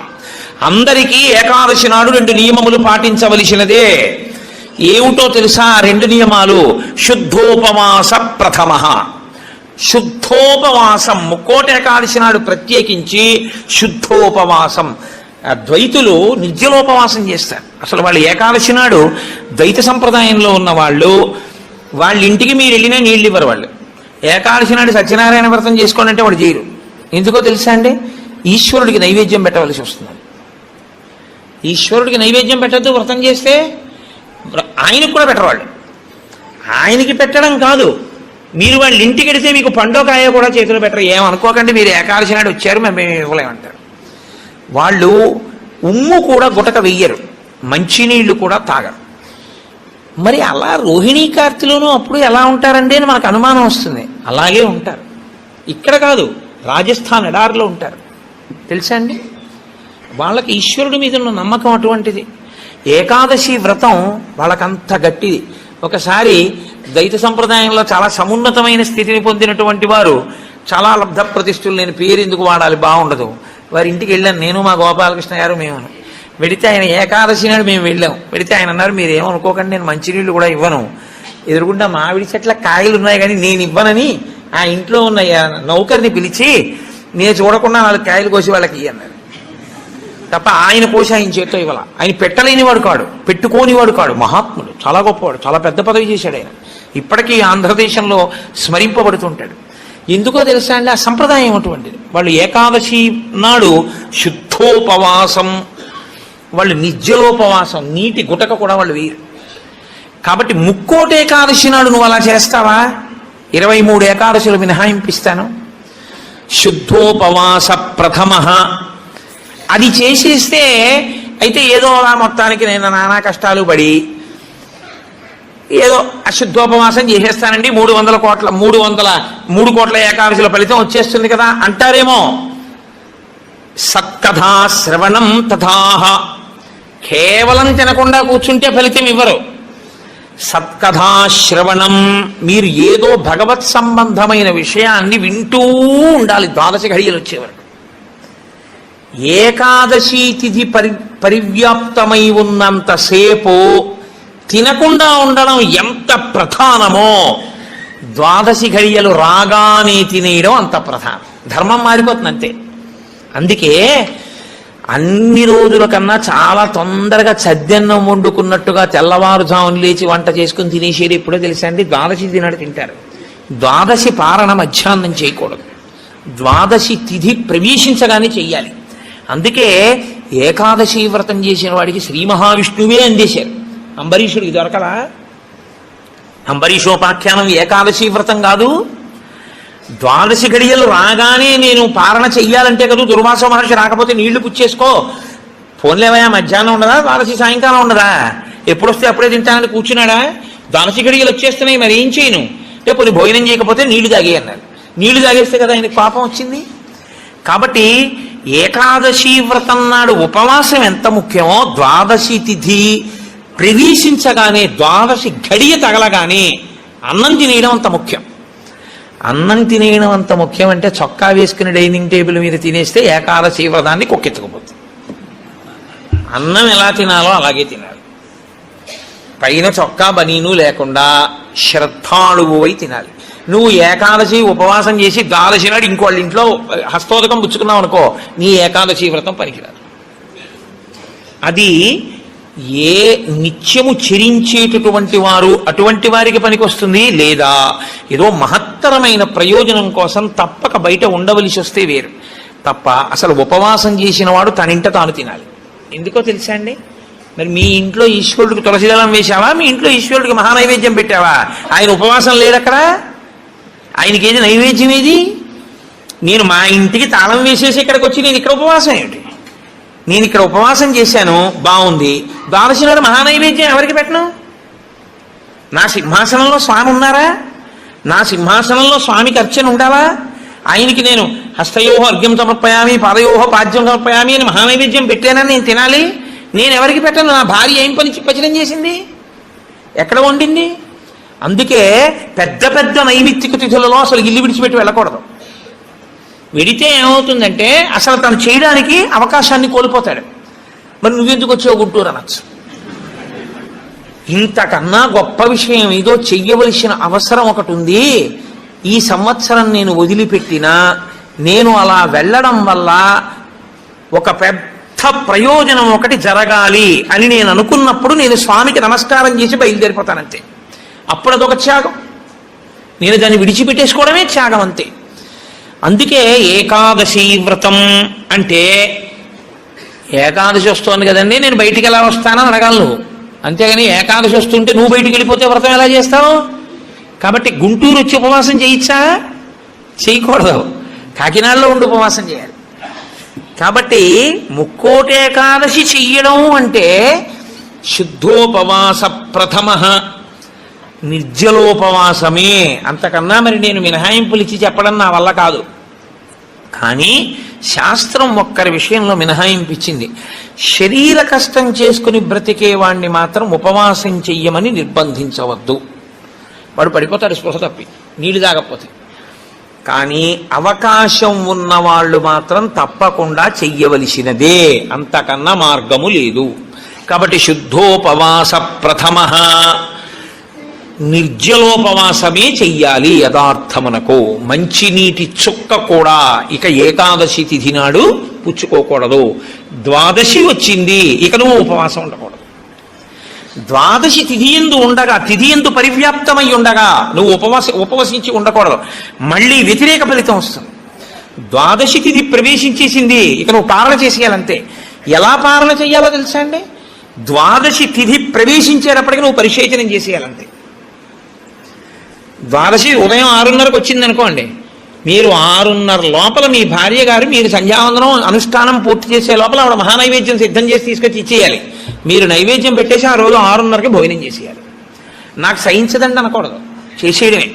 అందరికీ ఏకాదశి నాడు 2 నియమములు పాటించవలసినదే. ఏమిటో తెలుసా 2 నియమాలు? శుద్ధోపవాస ప్రథమ. శుద్ధోపవాసం, ముక్కోటి ఏకాదశి నాడు ప్రత్యేకించి శుద్ధోపవాసం. ద్వైతులు నిర్జలోపవాసం చేస్తారు. అసలు వాళ్ళు ఏకాదశి నాడు ద్వైత సంప్రదాయంలో ఉన్న వాళ్ళు వాళ్ళ ఇంటికి మీరు వెళ్ళినా నీళ్ళు ఇవ్వరు. వాళ్ళు ఏకాదశి నాడు సత్యనారాయణ వ్రతం చేసుకోండి అంటే వాడు చేయరు. ఎందుకో తెలుసా అండి? ఈశ్వరుడికి నైవేద్యం పెట్టవలసి వస్తుంది. ఈశ్వరుడికి నైవేద్యం పెట్టద్దు వ్రతం చేస్తే, ఆయనకు కూడా పెట్టరు. ఆయనకి పెట్టడం కాదు, మీరు వాళ్ళ ఇంటికి వెడితే మీకు పండో కాయ కూడా చేతిలో పెట్టరు. ఏమనుకోకండి, మీరు ఏకాదశి నాడు వచ్చారు మేము ఇవ్వలేమంటారు. వాళ్ళు ఉమ్ము కూడా గుటక వెయ్యరు, మంచినీళ్లు కూడా తాగరు. మరి అలా రోహిణీ కార్తెలోనూ అప్పుడు ఎలా ఉంటారండి అని మనకు అనుమానం వస్తుంది. అలాగే ఉంటారు. ఇక్కడ కాదు, రాజస్థాన్ ఎడారిలో ఉంటారు. తెలుసా అండి? వాళ్ళకి ఈశ్వరుడి మీద ఉన్న నమ్మకం అటువంటిది. ఏకాదశి వ్రతం వాళ్ళకంత గట్టిది. ఒకసారి ద్వైత సంప్రదాయంలో చాలా సమున్నతమైన స్థితిని పొందినటువంటి వారు, చాలా లబ్ధ ప్రతిష్ఠులు, నేను పేరు ఎందుకు వాడాలి బాగుండదు, వారి ఇంటికి వెళ్ళాను నేను, మా గోపాలకృష్ణ గారు, మేము వెడితే ఆయన ఏకాదశి నాడు మేము వెళ్ళాం. వెడితే ఆయన అన్నారు, మీరు ఏమనుకోకండి, నేను మంచినీళ్ళు కూడా ఇవ్వను, ఎదురుగుండా మామిడి చెట్ల కాయలు ఉన్నాయి కానీ నేను ఇవ్వనని ఆ ఇంట్లో ఉన్న నౌకర్ని పిలిచి నేను చూడకుండా 4 కాయలు కోసి వాళ్ళకి అన్నారు. తప్ప ఆయన కోసి ఆయన చేత్తో ఇవ్వాల. ఆయన పెట్టలేనివాడు కాడు, పెట్టుకోనివాడు కాడు, మహాత్ముడు, చాలా గొప్పవాడు, చాలా పెద్ద పదవి చేశాడు ఆయన. ఇప్పటికీ ఆంధ్రదేశంలో స్మరింపబడుతుంటాడు. ఎందుకో తెలుసా అండి? ఆ సంప్రదాయం అటువంటిది. వాళ్ళు ఏకాదశి నాడు శుద్ధోపవాసం, వాళ్ళు నిర్జలోపవాసం, నీటి గుటక కూడా వాళ్ళు వేయరు. కాబట్టి ముక్కోటి ఏకాదశి నాడు నువ్వు అలా చేస్తావా? 23 ఏకాదశులు మినహాయింపిస్తాను. శుద్ధోపవాస ప్రథమ అది చేసేస్తే అయితే ఏదో అలా మొత్తానికి నేను నానా కష్టాలు పడి ఏదో అశుద్ధోపవాసం చేసేస్తానండి, 3 కోట్ల ఏకాదశుల ఫలితం వచ్చేస్తుంది కదా అంటారేమో. సత్కథా శ్రవణం తథాహ, కేవలం తినకుండా కూర్చుంటే ఫలితం ఇవ్వరు. సత్కథా శ్రవణం, మీరు ఏదో భగవత్ సంబంధమైన విషయాన్ని వింటూ ఉండాలి 12 ఘడియలు వచ్చేవరకు. ఏకాదశి తిథి పరివ్యాప్తమై ఉన్నంతసేపు తినకుండా ఉండడం ఎంత ప్రధానమో 12 ఘడియలు రాగానే తినేయడం అంత ప్రధానం. ధర్మం మారిపోతుంది అంతే. అందుకే అన్ని రోజుల కన్నా చాలా తొందరగా చద్దన్నం వండుకున్నట్టుగా తెల్లవారుజామున లేచి వంట చేసుకుని తినేసేది ఎప్పుడో తెలుసా అండి? 12 తినాడు తింటారు. 12 పారణ మధ్యాహ్నం చేయకూడదు, 12 తిథి ప్రవేశించగానే చెయ్యాలి. అందుకే ఏకాదశి వ్రతం చేసిన వాడికి శ్రీ మహావిష్ణువే అందేశారు. అంబరీషుడికి దొరకలా? అంబరీషోపాఖ్యానం ఏకాదశి వ్రతం కాదు. 12 ఘడియలు రాగానే నేను పారణ చెయ్యాలంటే కదా, దుర్వాస మహర్షి రాకపోతే నీళ్లు పుచ్చేసుకో, ఫోన్లేవయా మధ్యాహ్నం ఉండదా, 12 సాయంకాలం ఉండదా, ఎప్పుడొస్తే అప్పుడే తింటానని కూర్చున్నాడా? 12 ఘడియలు వచ్చేస్తున్నాయి, మరి ఏం చేయను? పోనీ భోజనం చేయకపోతే నీళ్లు తాగే అన్నారు. నీళ్లు తాగేస్తే కదా ఆయనకు పాపం వచ్చింది. కాబట్టి ఏకాదశి వ్రతం నాడు ఉపవాసం ఎంత ముఖ్యమో 12 తిథి ప్రవేశించగానే 12 ఘడియ తగలగానే అన్నం తినేయడం అంత ముఖ్యం. అన్నం తినేయడం అంత ముఖ్యం అంటే చొక్కా వేసుకుని డైనింగ్ టేబుల్ మీద తినేస్తే ఏకాదశి వ్రతాన్ని కొక్కెత్తుకుపోతుంది. అన్నం ఎలా తినాలో అలాగే తినాలి. పైన చొక్కా బనీను లేకుండా శ్రద్ధాళువు అయి తినాలి. నువ్వు ఏకాదశి ఉపవాసం చేసి 12 నాడు ఇంకోళ్ళ ఇంట్లో హస్తోదకం పుచ్చుకున్నావు అనుకో, నీ ఏకాదశి వ్రతం పనికిరాదు. అది ఏ నిత్యము చరించేటటువంటి వారు అటువంటి వారికి పనికొస్తుంది. లేదా ఏదో మహత్తరమైన ప్రయోజనం కోసం తప్పక బయట ఉండవలసి వస్తే వేరు. తప్ప అసలు ఉపవాసం చేసిన వాడు తనింట తాను తినాలి. ఎందుకో తెలుసా అండి? మరి మీ ఇంట్లో ఈశ్వరుడికి తులసిదళం వేశావా? మీ ఇంట్లో ఈశ్వరుడికి మహానైవేద్యం పెట్టావా? ఆయన ఉపవాసం లేదక్కడ. ఆయనకి ఏది నైవేద్యం ఏది? నేను మా ఇంటికి తాళం వేసేసి ఇక్కడికి వచ్చి నేను ఇక్కడ ఉపవాసం ఏమిటి? నేను ఇక్కడ ఉపవాసం చేశాను, బాగుంది, 12 నాడు మహానైవేద్యం ఎవరికి పెట్టను? నా సింహాసనంలో స్వామి ఉన్నారా? నా సింహాసనంలో స్వామికి అర్చన ఉండాలా? ఆయనకి నేను హస్తయోహ అర్ఘ్యం సమర్పయామి, పాదయోహ పాద్యం సమర్పయామి అని మహానైవేద్యం పెట్టానని నేను తినాలి. నేను ఎవరికి పెట్టను? నా భార్య ఏం పచనం చేసింది? ఎక్కడ వండింది? అందుకే పెద్ద పెద్ద నైమిత్తిక తిథులలో అసలు ఇల్లు విడిచిపెట్టి వెళ్ళకూడదు. వెడితే ఏమవుతుందంటే అసలు తను చేయడానికి అవకాశాన్ని కోల్పోతాడు. మరి నువ్వెందుకు వచ్చావు గుంటూరు అనొచ్చు. ఇంతకన్నా గొప్ప విషయం ఏదో చెయ్యవలసిన అవసరం ఒకటి ఉంది. ఈ సంవత్సరం నేను వదిలిపెట్టినా నేను అలా వెళ్ళడం వల్ల ఒక పెద్ద ప్రయోజనం ఒకటి జరగాలి అని నేను అనుకున్నప్పుడు నేను స్వామికి నమస్కారం చేసి బయలుదేరిపోతానంతే. అప్పుడు అదొక త్యాగం. నేను దాన్ని విడిచిపెట్టేసుకోవడమే త్యాగం అంతే. అందుకే ఏకాదశి వ్రతం అంటే, ఏకాదశి వస్తోంది కదండి నేను బయటికి ఎలా వస్తానని అడగాలి నువ్వు. అంతేగాని ఏకాదశి వస్తుంటే నువ్వు బయటికి వెళ్ళిపోతే వ్రతం ఎలా చేస్తావు? కాబట్టి గుంటూరు వచ్చి ఉపవాసం చేయొచ్చా? చేయకూడదు. కాకినాడలో ఉండి ఉపవాసం చేయాలి. కాబట్టి ముక్కోటి ఏకాదశి చెయ్యడం అంటే శుద్ధోపవాస ప్రథమ నిర్జలోపవాసమే. అంతకన్నా మరి నేను మినహాయింపులు ఇచ్చి చెప్పడం నా వల్ల కాదు. కానీ శాస్త్రం ఒక్కరి విషయంలో మినహాయింపించింది. శరీర కష్టం చేసుకుని బ్రతికే వాణ్ణి మాత్రం ఉపవాసం చెయ్యమని నిర్బంధించవద్దు. వాడు పడిపోతాడు స్పృహ తప్పి, నీళ్లు తాగకపోతే. కానీ అవకాశం ఉన్న వాళ్ళు మాత్రం తప్పకుండా చెయ్యవలసినదే, అంతకన్నా మార్గము లేదు. కాబట్టి శుద్ధోపవాస ప్రథమ నిర్జలోపవాసమే చెయ్యాలి యథార్థమునకు. మంచినీటి చుక్క కూడా ఇక ఏకాదశి తిథి నాడు పుచ్చుకోకూడదు. ద్వాదశి వచ్చింది ఇక నువ్వు ఉపవాసం ఉండకూడదు. ద్వాదశి తిథి యందు ఉండగా, తిథి యందు పరివ్యాప్తమై ఉండగా నువ్వు ఉపవసించి ఉండకూడదు. మళ్ళీ వ్యతిరేక ఫలితం వస్తుంది. ద్వాదశి తిథి ప్రవేశించేసింది ఇక నువ్వు పాలన చేసేయాలంతే. ఎలా పాలన చెయ్యాలో తెలుసా అండి? ద్వాదశి తిథి ప్రవేశించేటప్పటికి నువ్వు పరిశేచనం చేసేయాలంతే. ద్వాదశి ఉదయం 6:30కు వచ్చింది అనుకోండి, మీరు 6:30 లోపల మీ భార్య గారు మీరు సంధ్యావందనం అనుష్ఠానం పూర్తి చేసే లోపల ఆవిడ మహానైవేద్యం సిద్ధం చేసి తీసుకొచ్చి ఇచ్చేయాలి. మీరు నైవేద్యం పెట్టేసి ఆ రోజు 6:30కి భోజనం చేసేయాలి. నాకు సహించదండి అనకూడదు, చేసేయడమే.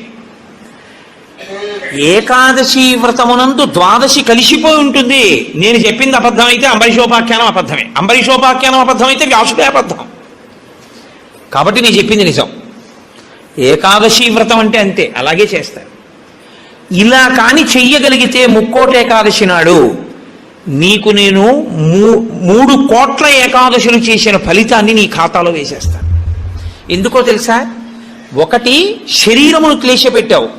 ఏకాదశి వ్రతమునందు ద్వాదశి కలిసిపోయి ఉంటుంది. నేను చెప్పింది అబద్ధమైతే అంబరీషోపాఖ్యానం అబద్ధమే, అంబరీషోపాఖ్యానం అబద్ధమైతే వ్యాసుడే అబద్ధం. కాబట్టి నేను చెప్పింది నిజం. ఏకాదశి వ్రతం అంటే అంతే, అలాగే చేస్తారు. ఇలా కాని చెయ్యగలిగితే ముక్కోటి ఏకాదశి నాడు నీకు నేను 3 కోట్ల ఏకాదశులు చేసిన ఫలితాన్ని నీ ఖాతాలో వేసేస్తాను. ఎందుకో తెలుసా? 1 శరీరమును క్లేశపెట్టావు,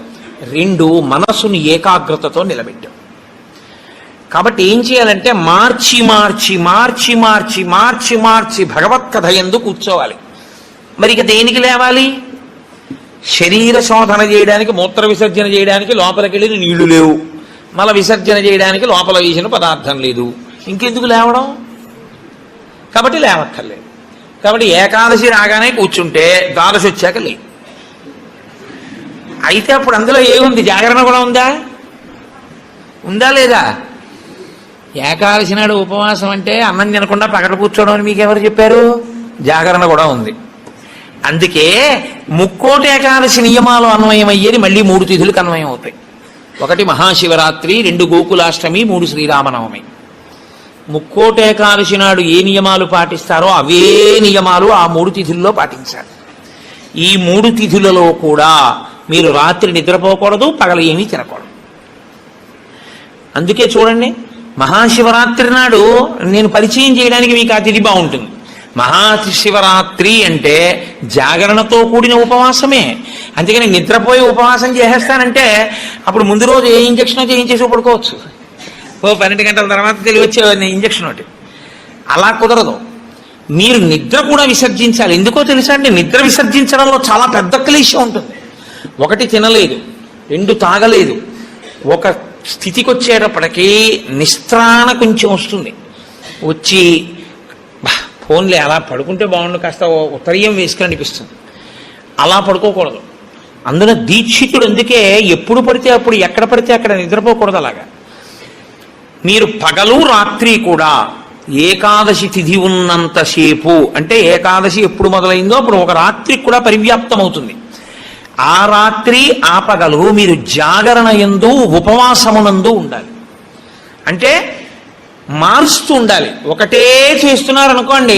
2 మనసుని ఏకాగ్రతతో నిలబెట్టావు. కాబట్టి ఏం చేయాలంటే మార్చి మార్చి మార్చి మార్చి మార్చి మార్చి భగవత్ కథ యందు కూర్చోవాలి. మరి ఇక దేనికి లేవాలి? శరీర శోధన చేయడానికి, మూత్ర విసర్జన చేయడానికి లోపలికి వెళ్ళిన నీళ్లు లేవు, మల విసర్జన చేయడానికి లోపల వేసిన పదార్థం లేదు, ఇంకెందుకు లేవడం? కాబట్టి లేవక్కర్లేదు. కాబట్టి ఏకాదశి రాగానే కూర్చుంటే ద్వాదశి వచ్చాక లే. అయితే అప్పుడు అందులో ఏముంది? జాగరణ కూడా ఉందా? ఉందా లేదా? ఏకాదశి నాడు ఉపవాసం అంటే అన్నం తినకుండా పగట కూర్చోవడం అని మీకెవరు చెప్పారు? జాగరణ కూడా ఉంది. అందుకే ముక్కోటి ఏకాదశి నియమాలు అన్వయమయ్యేది మళ్ళీ 3 తిథులకు అన్వయం అవుతాయి. 1 మహాశివరాత్రి, 2 గోకులాష్టమి, 3 శ్రీరామనవమి. ముక్కోటి ఏకాదశి నాడు ఏ నియమాలు పాటిస్తారో అవే నియమాలు ఆ 3 తిథుల్లో పాటించాలి. ఈ 3 తిథులలో కూడా మీరు రాత్రి నిద్రపోకూడదు, పగలు ఏమీ తినకూడదు. అందుకే చూడండి, మహాశివరాత్రి నాడు నేను పరిచయం చేయడానికి మీకు ఆ తిథి బాగుంటుంది. మహాశివరాత్రి అంటే జాగరణతో కూడిన ఉపవాసమే. అందుకని నిద్రపోయి ఉపవాసం చేసేస్తానంటే అప్పుడు ముందు రోజు ఏ ఇంజక్షనో చేయించేసి పడుకోవచ్చు. 12 గంటల తర్వాత తెలివి వచ్చే ఇంజక్షన్ ఒకటి. అలా కుదరదు. మీరు నిద్ర కూడా విసర్జించాలి. ఎందుకో తెలుసా అండి? నిద్ర విసర్జించడంలో చాలా పెద్ద క్లేశం ఉంటుంది. 1 తినలేదు, 2 తాగలేదు. ఒక స్థితికి వచ్చేటప్పటికీ నిస్త్రాణ కొంచెం వస్తుంది. వచ్చి ఫోన్లే అలా పడుకుంటే బాగుండు, కాస్త ఉత్తరీయం వేసుకుని అనిపిస్తుంది. అలా పడుకోకూడదు. అందులో దీక్షితుడు అందుకే ఎప్పుడు పడితే అప్పుడు, ఎక్కడ పడితే అక్కడ నిద్రపోకూడదు. అలాగా మీరు పగలు రాత్రి కూడా ఏకాదశి తిథి ఉన్నంతసేపు, అంటే ఏకాదశి ఎప్పుడు మొదలైందో అప్పుడు ఒక రాత్రి కూడా పరివ్యాప్తం అవుతుంది. ఆ రాత్రి ఆ పగలు మీరు జాగరణ యందు ఉపవాసమునందు ఉండాలి. అంటే మారుస్తూ ఉండాలి. ఒకటే చేస్తున్నారు అనుకోండి,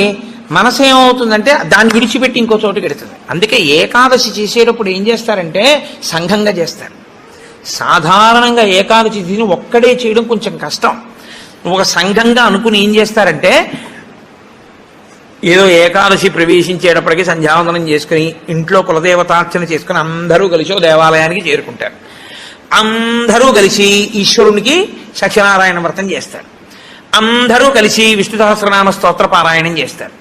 మనసు ఏమవుతుందంటే దాన్ని విడిచిపెట్టి ఇంకో చోటుకి వెడుతుంది. అందుకే ఏకాదశి చేసేటప్పుడు ఏం చేస్తారంటే సంఘంగా చేస్తారు. సాధారణంగా ఏకాదశి తిథిని ఒక్కడే చేయడం కొంచెం కష్టం. ఒక సంఘంగా అనుకుని ఏం చేస్తారంటే, ఏదో ఏకాదశి ప్రవేశించేటప్పటికి సంధ్యావందనం చేసుకుని ఇంట్లో కులదేవతార్చన చేసుకుని అందరూ కలిసి దేవాలయానికి చేరుకుంటారు. అందరూ కలిసి ఈశ్వరునికి సత్యనారాయణ వ్రతం చేస్తారు. అందరూ కలిసి విష్ణు సహస్రనామ స్తోత్ర పారాయణం చేస్తారు,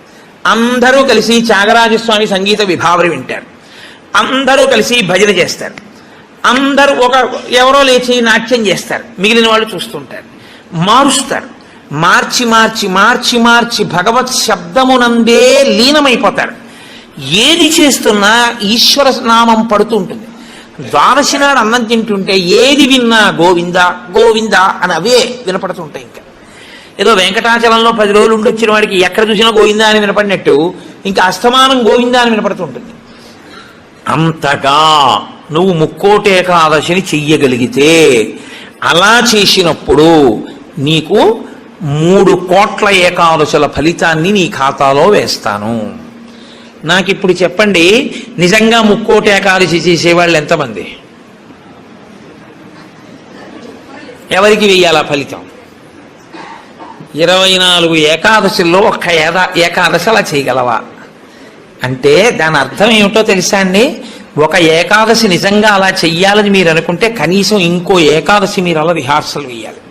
అందరూ కలిసి త్యాగరాజస్వామి సంగీత విభావరి వింటారు, అందరూ కలిసి భజన చేస్తారు, అందరూ ఎవరో లేచి నాట్యం చేస్తారు, మిగిలిన వాళ్ళు చూస్తుంటారు, మారుస్తారు, మార్చి మార్చి మార్చి మార్చి భగవత్ శబ్దమునందే లీనమైపోతారు. ఏది చేస్తున్నా ఈశ్వర నామం పడుతూ ఉంటుంది. ద్వాదశి నాడు అన్నం తింటుంటే ఏది విన్నా గోవింద గోవింద అని అవే వినపడుతుంటాయి. ఇంకా ఏదో వెంకటాచలంలో 10 రోజులు ఉండి వచ్చిన వాడికి ఎక్కడ చూసినా గోవింద అని వినపడినట్టు ఇంకా అస్తమానం గోవింద అని వినపడుతుంటుంది. అంతగా నువ్వు ముక్కోటి ఏకాదశిని చెయ్యగలిగితే, అలా చేసినప్పుడు నీకు 3 కోట్ల ఏకాదశుల ఫలితాన్ని నీ ఖాతాలో వేస్తాను. నాకు ఇప్పుడు చెప్పండి, నిజంగా ముక్కోటి ఏకాదశి చేసేవాళ్ళు ఎంతమంది? ఎవరికి వెయ్యాలా ఫలితం? 24 ఏకాదశుల్లో ఒక్క ఏకాదశి అలా చేయగలవా అంటే దాని అర్థం ఏమిటో తెలుసా అండి? ఒక ఏకాదశి నిజంగా అలా చెయ్యాలని మీరు అనుకుంటే కనీసం ఇంకో ఏకాదశి మీరు అలా రిహార్సల్ వేయాలి.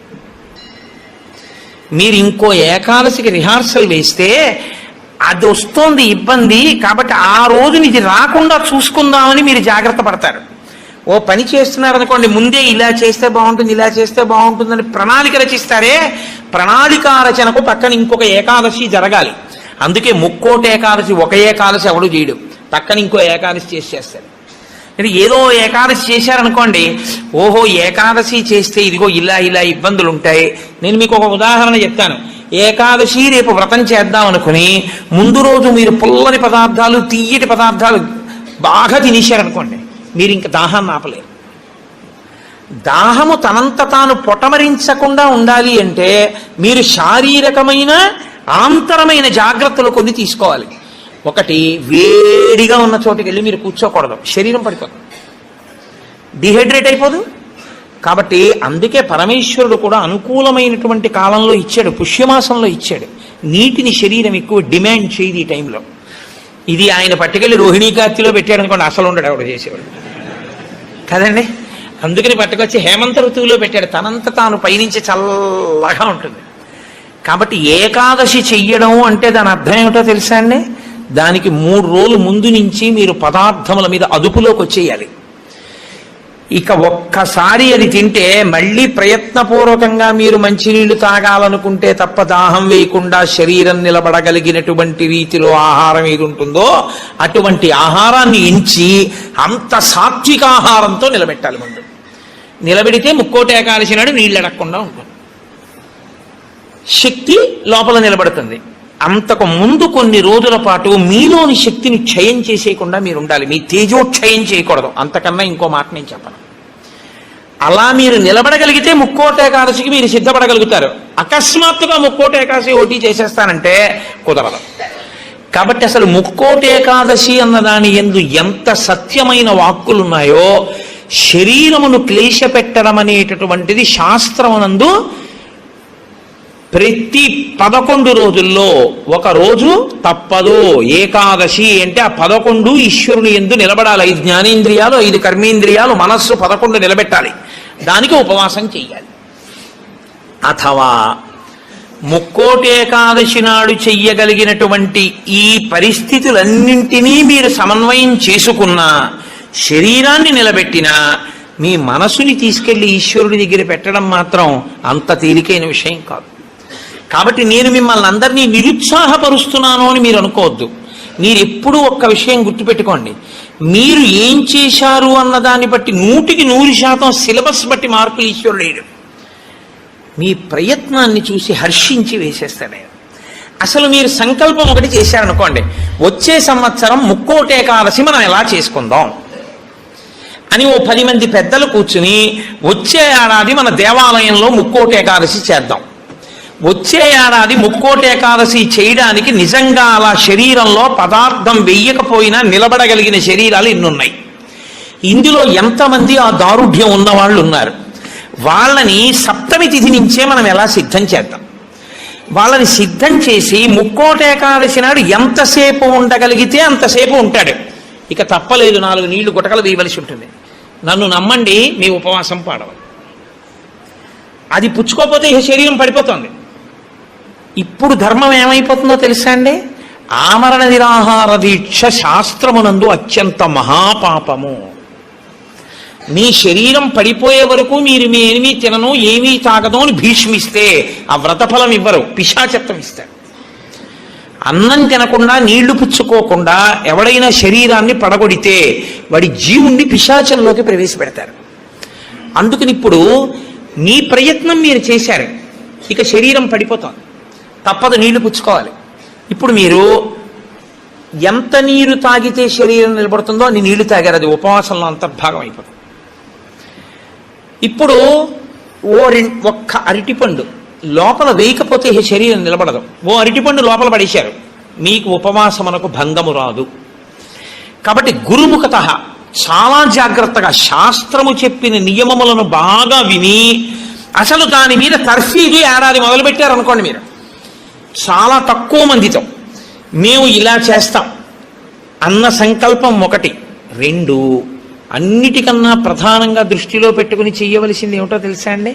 మీరు ఇంకో ఏకాదశికి రిహార్సల్ వేస్తే అది వస్తోంది ఇబ్బంది, కాబట్టి ఆ రోజుని ఇది రాకుండా చూసుకుందామని మీరు జాగ్రత్త పడతారు. ఓ పని చేస్తున్నారనుకోండి, ముందే ఇలా చేస్తే బాగుంటుంది, ఇలా చేస్తే బాగుంటుందని ప్రణాళిక రచిస్తారే, ప్రణాళిక రచనకు పక్కన ఇంకొక ఏకాదశి జరగాలి. అందుకే ముక్కోటి ఏకాదశి ఒక ఏకాదశి ఎవడు చేయడు, పక్కన ఇంకో ఏకాదశి చేసేస్తాడు. ఏదో ఏకాదశి చేశారనుకోండి, ఓహో ఏకాదశి చేస్తే ఇదిగో ఇలా ఇలా ఇబ్బందులు ఉంటాయి. నేను మీకు ఒక ఉదాహరణ చెప్తాను. ఏకాదశి రేపు వ్రతం చేద్దాం అనుకుని ముందు రోజు మీరు పుల్లని పదార్థాలు, తీయటి పదార్థాలు బాగా తినేశారనుకోండి, మీరు ఇంక దాహాన్ని ఆపలేరు. దాహము తనంత తాను పొటమరించకుండా ఉండాలి అంటే మీరు శారీరకమైన ఆంతరమైన జాగ్రత్తలు కొన్ని తీసుకోవాలి. ఒకటి, వేడిగా ఉన్న చోటుకి వెళ్ళి మీరు కూర్చోకూడదు, శరీరం పడిపోతుంది, డిహైడ్రేట్ అయిపోదు. కాబట్టి అందుకే పరమేశ్వరుడు కూడా అనుకూలమైనటువంటి కాలంలో ఇచ్చాడు, పుష్యమాసంలో ఇచ్చాడు. నీటిని శరీరం ఎక్కువ డిమాండ్ చేయదు ఈ టైంలో. ఇది ఆయన పట్టుకెళ్ళి రోహిణీ కార్తీలో పెట్టాడు అనుకోండి, అసలు ఉండడు ఆవిడ చేసేవాడు కదండి. అందుకని పట్టుకొచ్చి హేమంత ఋతువులో పెట్టాడు, తనంత తాను పైనుంచి చల్లగా ఉంటుంది. కాబట్టి ఏకాదశి చెయ్యడం అంటే దాని అర్థం ఏమిటో తెలుసా అండి? దానికి 3 రోజులు ముందు నుంచి మీరు పదార్థముల మీద అదుపులోకి వచ్చేయాలి. ఇక ఒక్కసారి అది తింటే మళ్ళీ ప్రయత్నపూర్వకంగా మీరు మంచినీళ్లు తాగాలనుకుంటే తప్ప దాహం వేయకుండా శరీరం నిలబడగలిగినటువంటి రీతిలో ఆహారం ఏది ఉంటుందో అటువంటి ఆహారాన్ని ఎంచి అంత సాత్విక ఆహారంతో నిలబెట్టాలి. ముందు నిలబెడితే ముక్కోటి ఏకాదశి నాడు నీళ్ళు అడగకుండా ఉంటుంది, శక్తి లోపల నిలబడుతుంది. అంతకు ముందు కొన్ని రోజుల పాటు మీలోని శక్తిని క్షయం చేసేయకుండా మీరు ఉండాలి, మీ తేజోక్షయం చేయకూడదు. అంతకన్నా ఇంకో మాట నేను చెప్పను. అలా మీరు నిలబడగలిగితే ముక్కోటి ఏకాదశికి మీరు సిద్ధపడగలుగుతారు. అకస్మాత్తుగా ముక్కోటి ఏకాదశి ఓటీ చేసేస్తానంటే కుదరదు. కాబట్టి అసలు ముక్కోటి ఏకాదశి అన్నదాని యందు ఎంత సత్యమైన వాక్కులున్నాయో, శరీరమును క్లేశ పెట్టడం అనేటటువంటిది శాస్త్రమునందు ప్రతి 11 రోజుల్లో ఒక రోజు తప్పదు. ఏకాదశి అంటే ఆ 11 ఈశ్వరుని యందు నిలబడాలి. 5 జ్ఞానేంద్రియాలు, 5 కర్మేంద్రియాలు, మనస్సు 11 నిలబెట్టాలి. దానికి ఉపవాసం చెయ్యాలి. అథవా ముక్కోటి ఏకాదశి నాడు చెయ్యగలిగినటువంటి ఈ పరిస్థితులన్నింటినీ మీరు సమన్వయం చేసుకున్నా, శరీరాన్ని నిలబెట్టినా, మీ మనసుని తీసుకెళ్లి ఈశ్వరుడి దగ్గర పెట్టడం మాత్రం అంత తేలికైన విషయం కాదు. కాబట్టి నేను మిమ్మల్ని అందరినీ నిరుత్సాహపరుస్తున్నాను అని మీరు అనుకోవద్దు. మీరు ఎప్పుడూ ఒక్క విషయం గుర్తుపెట్టుకోండి, మీరు ఏం చేశారు అన్నదాన్ని బట్టి 100% సిలబస్ బట్టి మార్కులు ఈశ్వరుడు వేయడు. మీ ప్రయత్నాన్ని చూసి హర్షించి వేసేస్తాడు ఆయన. అసలు మీరు సంకల్పం ఒకటి చేశారనుకోండి, వచ్చే సంవత్సరం ముక్కోటి ఏకాదశి మనం ఎలా చేసుకుందాం అని ఓ 10 మంది పెద్దలు కూర్చుని వచ్చే ఏడాది మన దేవాలయంలో ముక్కోటి ఏకాదశి చేద్దాం, వచ్చే ఏడాది ముక్కోటి ఏకాదశి చేయడానికి నిజంగా అలా శరీరంలో పదార్థం వెయ్యకపోయినా నిలబడగలిగిన శరీరాలు ఇన్నున్నాయి. ఇందులో ఎంతమంది ఆ దారుఢ్యం ఉన్నవాళ్ళు ఉన్నారు? వాళ్ళని సప్తమి తిథి నుంచే మనం ఎలా సిద్ధం చేద్దాం. వాళ్ళని సిద్ధం చేసి ముక్కోటి ఏకాదశి నాడు ఎంతసేపు ఉండగలిగితే అంతసేపు ఉంటాడు. ఇక తప్పలేదు, 4 నీళ్లు గుటకలు వేయవలసి ఉంటుంది. నన్ను నమ్మండి, మీ ఉపవాసం పాడవాలి. అది పుచ్చుకోకపోతే ఇక శరీరం పడిపోతుంది. ఇప్పుడు ధర్మం ఏమైపోతుందో తెలుసా అండి? ఆమరణ నిరాహార దీక్ష శాస్త్రమునందు అత్యంత మహాపాపము. మీ శరీరం పడిపోయే వరకు మీరు ఏమీ తినను ఏమీ తాగదు అని భీష్మిస్తే ఆ వ్రతఫలం ఇవ్వరు, పిశాచత్వం ఇస్తారు. అన్నం తినకుండా నీళ్లు పుచ్చుకోకుండా ఎవడైనా శరీరాన్ని పడగొడితే వాడి జీవుణ్ణి పిశాచంలోకి ప్రవేశపెడతారు. అందుకని ఇప్పుడు మీ ప్రయత్నం మీరు చేశారు, ఇక శరీరం పడిపోతుంది, తప్పదు నీళ్లు పుచ్చుకోవాలి. ఇప్పుడు మీరు ఎంత నీరు తాగితే శరీరం నిలబడుతుందో అన్ని నీళ్లు తాగారు, అది ఉపవాసంలో అంతర్భాగం అయిపోతుంది. ఇప్పుడు ఒక్క అరటిపండు లోపల వేయకపోతే శరీరం నిలబడదు. ఓ అరటిపండు లోపల పడేశారు, మీకు ఉపవాసమునకు భంగము రాదు. కాబట్టి గురుముఖత చాలా జాగ్రత్తగా శాస్త్రము చెప్పిన నియమములను బాగా విని అసలు దాని మీద తర్ఫీదు ఏడాది మొదలుపెట్టారనుకోండి, మీరు చాలా తక్కువ మందితో మేము ఇలా చేస్తాం అన్న సంకల్పం ఒకటి. రెండు, అన్నిటికన్నా ప్రధానంగా దృష్టిలో పెట్టుకుని చెయ్యవలసింది ఏమిటో తెలుసా అండి?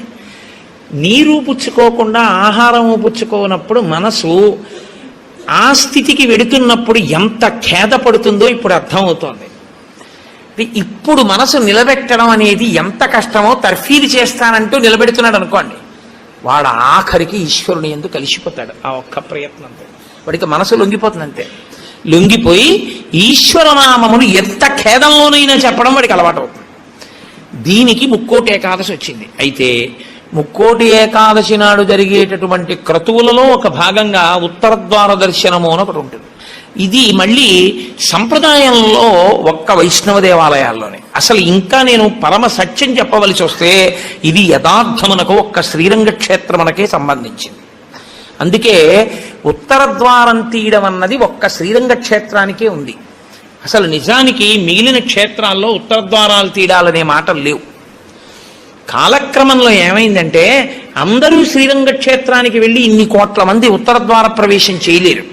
నీరు పుచ్చుకోకుండా ఆహారము పుచ్చుకోనప్పుడు మనసు ఆ స్థితికి వెడుతున్నప్పుడు ఎంత ఖేదపడుతుందో ఇప్పుడు అర్థమవుతోంది. ఇప్పుడు మనసు నిలబెట్టడం అనేది ఎంత కష్టమో తర్ఫీదు చేస్తానంటూ నిలబెడుతున్నాడు అనుకోండి, వాడు ఆఖరికి ఈశ్వరుని ఎందుకు కలిసిపోతాడు. ఆ ఒక్క ప్రయత్నంతో వాడికి మనసు లొంగిపోతుంది. అంతే, లొంగిపోయి ఈశ్వరనామమును ఎంత ఖేదంలోనైనా చెప్పడం వాడికి అలవాటు అవుతుంది. దీనికి ముక్కోటి ఏకాదశి వచ్చింది. అయితే ముక్కోటి ఏకాదశి నాడు జరిగేటటువంటి క్రతువులలో ఒక భాగంగా ఉత్తరద్వార దర్శనము అని ఒకటి ఉంటుంది. ఇది మళ్ళీ సంప్రదాయంలో ఒక్క వైష్ణవ దేవాలయాల్లోనే. అసలు ఇంకా నేను పరమ సత్యం చెప్పవలసి వస్తే ఇది యథార్థమునకు ఒక్క శ్రీరంగ క్షేత్రమునకే సంబంధించింది. అందుకే ఉత్తర ద్వారం తీయడం అన్నది ఒక్క శ్రీరంగ క్షేత్రానికే ఉంది. అసలు నిజానికి మిగిలిన క్షేత్రాల్లో ఉత్తర ద్వారాలు తీయడాలనే మాటలు లేవు. కాలక్రమంలో ఏమైందంటే అందరూ శ్రీరంగ క్షేత్రానికి వెళ్ళి ఇన్ని కోట్ల మంది ఉత్తర ద్వార ప్రవేశం చేయలేరు.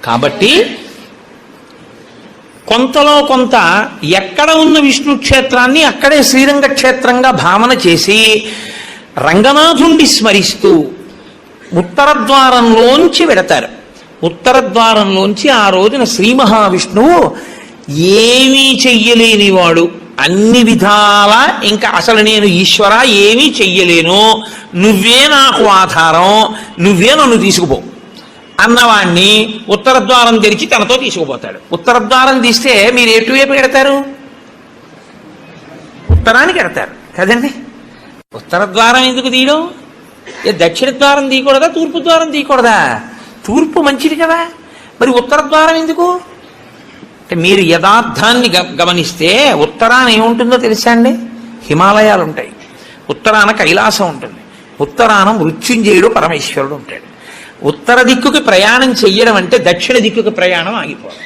కాబట్టి కొంతలో కొంత ఎక్కడ ఉన్న విష్ణు క్షేత్రాన్ని అక్కడే శ్రీరంగ క్షేత్రంగా భావన చేసి రంగనాథుణ్ణి స్మరిస్తూ ఉత్తర ద్వారంలోంచి వెడతారు. ఉత్తర ద్వారంలోంచి ఆ రోజున శ్రీ మహావిష్ణువు ఏమీ చెయ్యలేనివాడు, అన్ని విధాల ఇంకా అసలు నేను ఈశ్వర ఏమీ చెయ్యలేను, నువ్వే నాకు ఆధారం, నువ్వే నన్ను తీసుకుపో అన్నవాణ్ణి ఉత్తర ద్వారం తెరిచి తనతో తీసుకుపోతాడు. ఉత్తర ద్వారం తీస్తే మీరు ఎటువైపు ఎడతారు? ఉత్తరానికి ఎడతారు కదండి. ఉత్తర ద్వారం ఎందుకు తీయడం? దక్షిణ ద్వారం తీయకూడదా, తూర్పు ద్వారం తీయకూడదా? తూర్పు మంచిది కదా, మరి ఉత్తర ద్వారం ఎందుకు? అంటే మీరు యథార్థాన్ని గమనిస్తే ఉత్తరాన ఏముంటుందో తెలుసా అండి? హిమాలయాలు ఉంటాయి, ఉత్తరాన కైలాసం ఉంటుంది, ఉత్తరాన మృత్యుంజయుడు పరమేశ్వరుడు ఉంటాడు. ఉత్తర దిక్కుకి ప్రయాణం చెయ్యడం అంటే దక్షిణ దిక్కుకి ప్రయాణం ఆగిపోవడం.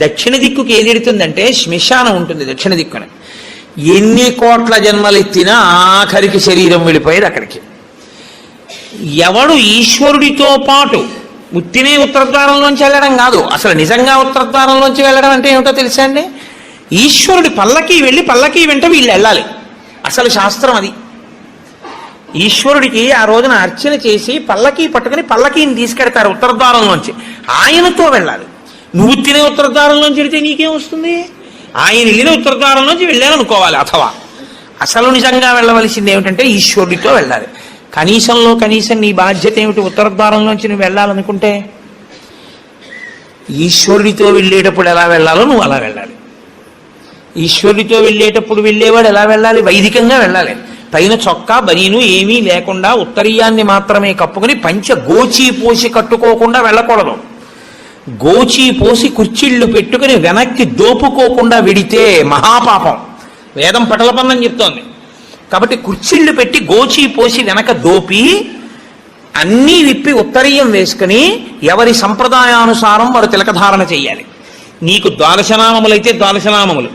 దక్షిణ దిక్కుకి ఏది ఎడుతుందంటే శ్మశానం ఉంటుంది దక్షిణ దిక్కున. ఎన్ని కోట్ల జన్మలెత్తినా ఆఖరికి శరీరం వెళ్ళిపోయేది అక్కడికి. ఎవడు ఈశ్వరుడితో పాటు ఉత్తినే ఉత్తర ద్వారంలోంచి వెళ్ళడం కాదు, అసలు నిజంగా ఉత్తర ద్వారంలోంచి వెళ్ళడం అంటే ఏమిటో తెలుసా అండి? ఈశ్వరుడి పల్లకి వెళ్ళి పల్లకి వెంట వీళ్ళు వెళ్ళాలి. అసలు శాస్త్రం అది. ఈశ్వరుడికి ఆ రోజున అర్చన చేసి పల్లకీ పట్టుకుని పల్లకీని తీసుకెడతారు ఉత్తర ద్వారంలోంచి, ఆయనతో వెళ్ళాలి. నువ్వు తినే ఉత్తర ద్వారంలోంచి వెళితే నీకేం వస్తుంది? ఆయన వెళ్ళిన ఉత్తర ద్వారంలోంచి వెళ్ళాలనుకోవాలి. అథవా అసలు నిజంగా వెళ్ళవలసింది ఏమిటంటే ఈశ్వరుడితో వెళ్ళాలి. కనీసంలో కనీసం నీ బాధ్యత ఏమిటి? ఉత్తర ద్వారంలోంచి నువ్వు వెళ్ళాలనుకుంటే ఈశ్వరుడితో వెళ్ళేటప్పుడు ఎలా వెళ్ళాలో నువ్వు అలా వెళ్ళాలి. ఈశ్వరుడితో వెళ్ళేటప్పుడు వెళ్ళేవాడు ఎలా వెళ్ళాలి? వైదికంగా వెళ్ళాలి. పైన చొక్కా బనీను ఏమీ లేకుండా ఉత్తరీయాన్ని మాత్రమే కప్పుకుని పంచ గోచీ పోసి కట్టుకోకుండా వెళ్ళకూడదు. గోచీ పోసి కుర్చీళ్లు పెట్టుకుని వెనక్కి దోపుకోకుండా వెడితే మహాపాపం. వేదం పటలపన్నం చెప్తోంది. కాబట్టి కుర్చీళ్లు పెట్టి గోచీ పోసి వెనక దోపి అన్నీ విప్పి ఉత్తరీయం వేసుకుని ఎవరి సంప్రదాయానుసారం వారు తిలకధారణ చెయ్యాలి. నీకు ద్వాదశనామములైతే ద్వాదశనామములు,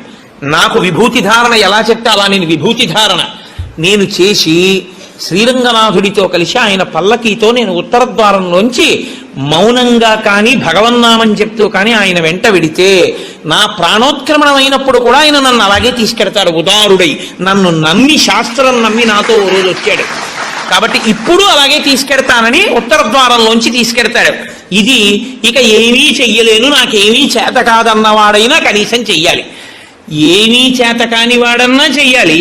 నాకు విభూతి ధారణ ఎలా చెప్తే అలా నేను విభూతి ధారణ నేను చేసి శ్రీరంగనాథుడితో కలిసి ఆయన పల్లకీతో నేను ఉత్తర ద్వారంలోంచి మౌనంగా కానీ భగవన్నామని చెప్తూ కానీ ఆయన వెంట వెడితే నా ప్రాణోత్క్రమణం అయినప్పుడు కూడా ఆయన నన్ను అలాగే తీసుకెడతాడు. ఉదారుడై నన్ను నమ్మి శాస్త్రం నమ్మి నాతో ఓ రోజు వచ్చాడు. కాబట్టి ఇప్పుడు అలాగే తీసుకెడతానని ఉత్తర ద్వారంలోంచి తీసుకెడతాడు. ఇది ఇక ఏమీ చెయ్యలేను, నాకేమీ చేత కాదన్నవాడైనా కనీసం చెయ్యాలి. ఏమీ చేత కాని వాడన్నా చెయ్యాలి.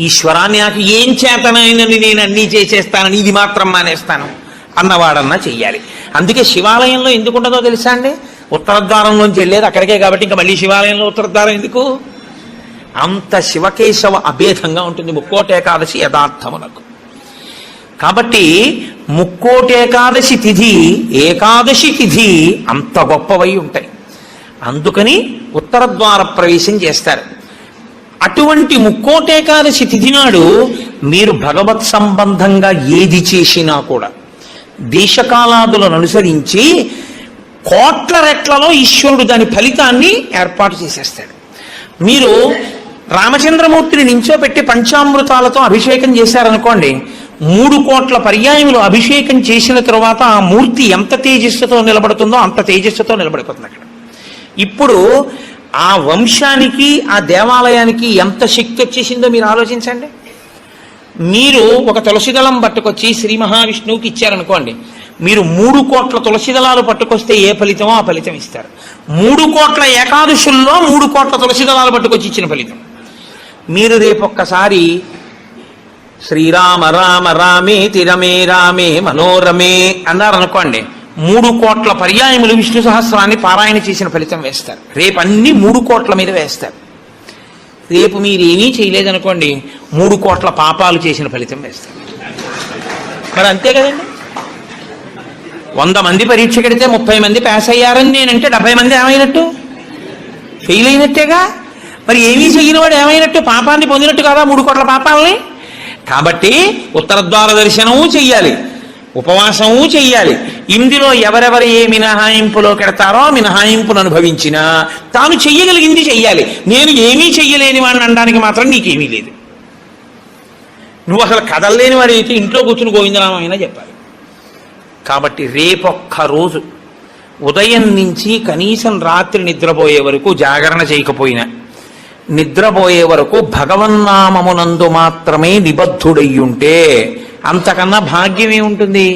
ఈశ్వరాన్ని నాకు ఏం చేతనైనని నేను అన్నీ చేసేస్తానని ఇది మాత్రం మానేస్తాను అన్నవాడన్నా చెయ్యాలి. అందుకే శివాలయంలో ఎందుకు ఉండదో తెలుసా అండి? ఉత్తర ద్వారంలోంచి వెళ్ళేది అక్కడికే కాబట్టి ఇంకా మళ్ళీ శివాలయంలో ఉత్తర ద్వారం ఎందుకు? అంత శివకేశవ అభేదంగా ఉంటుంది ముక్కోటేకాదశి యథార్థమునకు. కాబట్టి ముక్కోటేకాదశి తిథి, ఏకాదశి తిథి అంత గొప్పవై ఉంటాయి. అందుకని ఉత్తర ద్వార ప్రవేశం చేస్తారు. అటువంటి ముక్కోటేకాదశి తిథి నాడు మీరు భగవత్ సంబంధంగా ఏది చేసినా కూడా దేశకాలాదులను అనుసరించి కోట్ల రెట్లలో ఈశ్వరుడు దాని ఫలితాన్ని ఏర్పాటు చేసేస్తాడు. మీరు రామచంద్రమూర్తిని నించోపెట్టి పంచామృతాలతో అభిషేకం చేశారనుకోండి, 3 కోట్ల పర్యాయములు అభిషేకం చేసిన తరువాత ఆ మూర్తి ఎంత తేజస్సుతో నిలబడుతుందో అంత తేజస్సుతో నిలబడిపోతుంది అక్కడ. ఇప్పుడు ఆ వంశానికి ఆ దేవాలయానికి ఎంత శక్తి వచ్చేసిందో మీరు ఆలోచించండి. మీరు ఒక తులసిదళం పట్టుకొచ్చి శ్రీ మహావిష్ణువుకి ఇచ్చారనుకోండి, మీరు 3 కోట్ల తులసిదళాలు పట్టుకొస్తే ఏ ఫలితమో ఆ ఫలితం ఇస్తారు. 3 కోట్ల ఏకాదశుల్లో 3 కోట్ల తులసిదళాలు పట్టుకొచ్చి ఇచ్చిన ఫలితం. మీరు రేపొక్కసారి శ్రీరామ రామ రామే తిరమే రామే మనోరమే అన్నారనుకోండి, 3 కోట్ల పర్యాయములు విష్ణు సహస్రాన్ని పారాయణ చేసిన ఫలితం వేస్తారు. రేపు అన్ని 3 కోట్ల మీద వేస్తారు. రేపు మీరేమీ చేయలేదనుకోండి, 3 కోట్ల పాపాలు చేసిన ఫలితం వేస్తారు. మరి అంతే కదండి. 100 మంది పరీక్ష కడితే 30 మంది పాస్ అయ్యారని నేనంటే 70 మంది ఏమైనట్టు? ఫెయిల్ అయినట్టేగా. మరి ఏమీ చెయ్యని వాడు ఏమైనట్టు? పాపాన్ని పొందినట్టు కదా 3 కోట్ల పాపాలని. కాబట్టి ఉత్తర ద్వార దర్శనము చెయ్యాలి, ఉపవాసము చెయ్యాలి. ఇందులో ఎవరెవరు ఏ మినహాయింపులో కెడతారో మినహాయింపును అనుభవించినా తాను చెయ్యగలిగింది చెయ్యాలి. నేను ఏమీ చెయ్యలేని వాడిని అనడానికి మాత్రం నీకేమీ లేదు. నువ్వు అసలు కదలలేని వాడు అయితే ఇంట్లో కూర్చుని గోవిందనామైనా చెప్పాలి. కాబట్టి రేపొక్క రోజు ఉదయం నుంచి కనీసం రాత్రి నిద్రపోయే వరకు జాగరణ చేయకపోయినా నిద్రపోయే వరకు భగవన్నామమునందు మాత్రమే నిబద్ధుడయ్యుంటే అంతకన్నా భాగ్యమే ఉంటుంది.